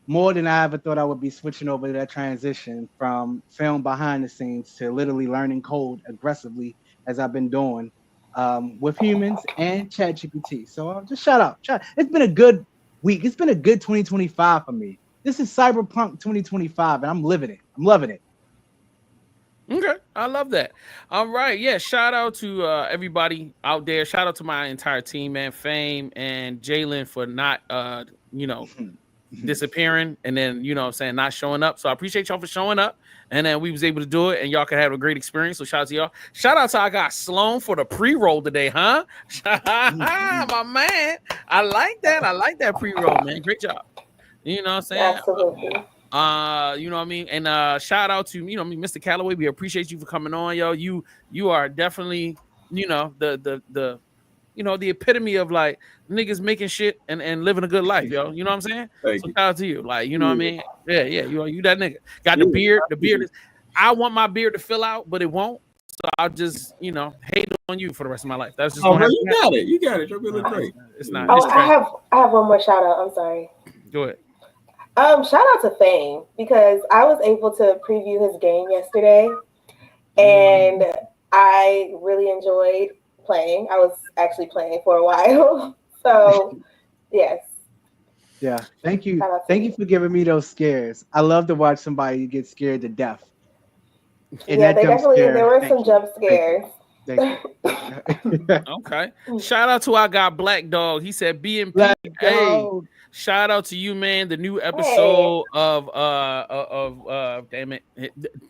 more than I ever thought I would be switching over to that transition from film behind the scenes to literally learning code aggressively as I've been doing with humans and ChatGPT. So just shout out. It's been a good week. It's been a good 2025 for me. This is Cyberpunk 2025, and I'm living it. I'm loving it. Okay, I love that. All right, yeah. Shout out to everybody out there. Shout out to my entire team, man. Fame and Jalen for not, disappearing and then what I'm saying, not showing up. So I appreciate y'all for showing up, and then we was able to do it, and y'all can have a great experience. So shout out to y'all. Shout out to I got Sloan for the pre-roll today, huh? My man, I like that. I like that pre-roll, man. Great job. You know what I'm saying? Absolutely. You know what I mean? And shout out to Mr. Calloway. We appreciate you for coming on, yo. You are definitely the epitome of like niggas making shit and living a good life, yo. You know what I'm saying? So shout out to you. Like, you know what I mean? Yeah, you that nigga. Got the beard. The beard is, I want my beard to fill out, but it won't. So I'll just, hate on you for the rest of my life. That's just bro, you got it. You got it. You're really great. It's not. Oh, I have one more shout out. I'm sorry. Go ahead. Shout out to Fame because I was able to preview his game yesterday, and I really enjoyed playing. I was actually playing for a while, so yes. Yeah, thank you for giving me those scares. I love to watch somebody get scared to death. And yeah, there were some jump scares. Okay. Shout out to our guy Black Dog. He said BMP. Hey, shout out to you, man. The new episode of damn it.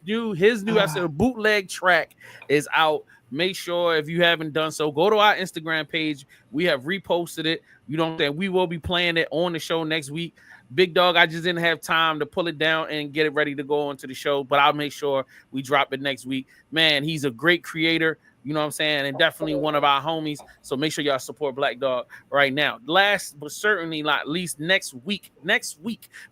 His new episode bootleg track is out. Make sure if you haven't done so, go to our Instagram page. We have reposted it. You know what I'm saying? We will be playing it on the show next week. Big Dog, I just didn't have time to pull it down and get it ready to go onto the show, but I'll make sure we drop it next week. Man, he's a great creator. You know what I'm saying? And definitely one of our homies. So make sure y'all support Black Dog right now. Last but certainly not least, next week,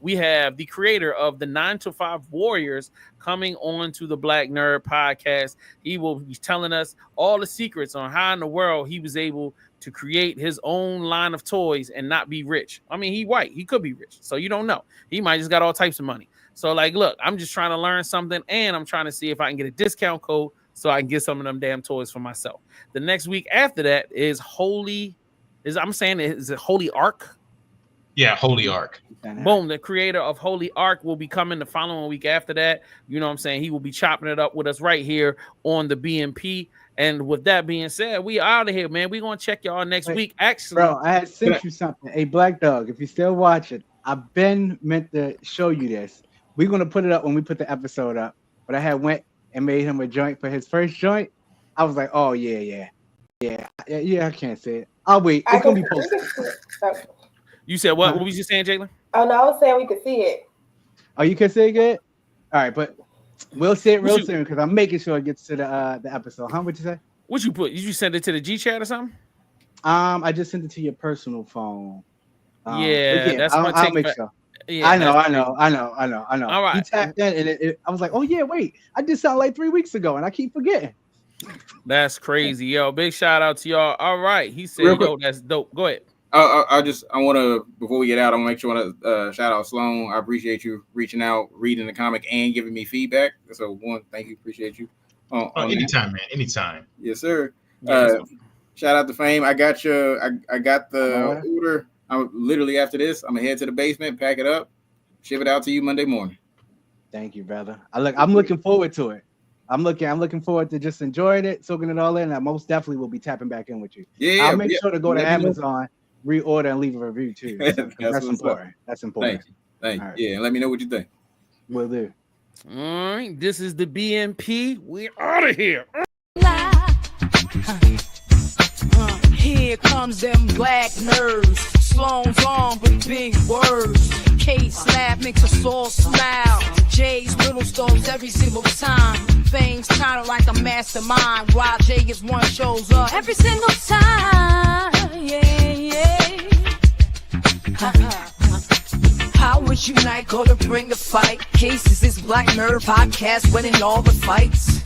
we have the creator of the 9 to 5 Warriors coming on to the Black Nerd Podcast. He will be telling us all the secrets on how in the world he was able to create his own line of toys and not be rich. I mean, he white. He could be rich. So you don't know. He might just got all types of money. So like, look, I'm just trying to learn something, and I'm trying to see if I can get a discount code so I can get some of them damn toys for myself. The next week after that is Holy Ark? Yeah, Holy Ark. Boom, the creator of Holy Ark will be coming the following week after that. You know what I'm saying? He will be chopping it up with us right here on the BMP. And with that being said, we out of here, man. We're going to check y'all next week. Actually, bro, I had sent you something. Hey, Black Dog, if you still watching, I've been meant to show you this. We're going to put it up when we put the episode up. But I had went and made him a joint for his first joint. I was like, oh, yeah, I can't say it. I'll wait. It's going to be posted. You said what? What was you saying, Jalen? Oh, no, I was saying we could see it. Oh, you can say it good? All right, but we'll see it real soon because I'm making sure it gets to the episode. What'd you say? What you put? Did you send it to the G chat or something? I just sent it to your personal phone. That's gonna I'll make sure. Yeah, I know. All right. He tapped in, and I was like, "Oh yeah, wait! I did sound like 3 weeks ago, and I keep forgetting." That's crazy, yo! Big shout out to y'all. All right, he said, "Yo, that's dope." Go ahead. I want to, before we get out, I want to make sure I want to shout out Sloan. I appreciate you reaching out, reading the comic, and giving me feedback. So one, thank you, appreciate you. Anytime, man, anytime. Yes, sir. Shout out to Fame. I got I got the order. I'm literally after this. I'm gonna head to the basement, pack it up, ship it out to you Monday morning. Thank you, brother. I'm looking forward to it. I'm looking forward to just enjoying it, soaking it all in. I most definitely will be tapping back in with you. Yeah, I'll make sure to go to Amazon, reorder, and leave a review too. That's important. That's important. Thank you. Right. Yeah, let me know what you think. Will do. All right, this is the BMP. We're out of here. Here comes them black nerds, Sloan's on with big words. K-Slap makes us all smile. Jay's little stones every single time. Fame's kinda like a mastermind. While Jay gets one shows up every single time. Yeah. Powers unite, go to bring the fight. Cases is Black Nerd Podcast, winning all the fights.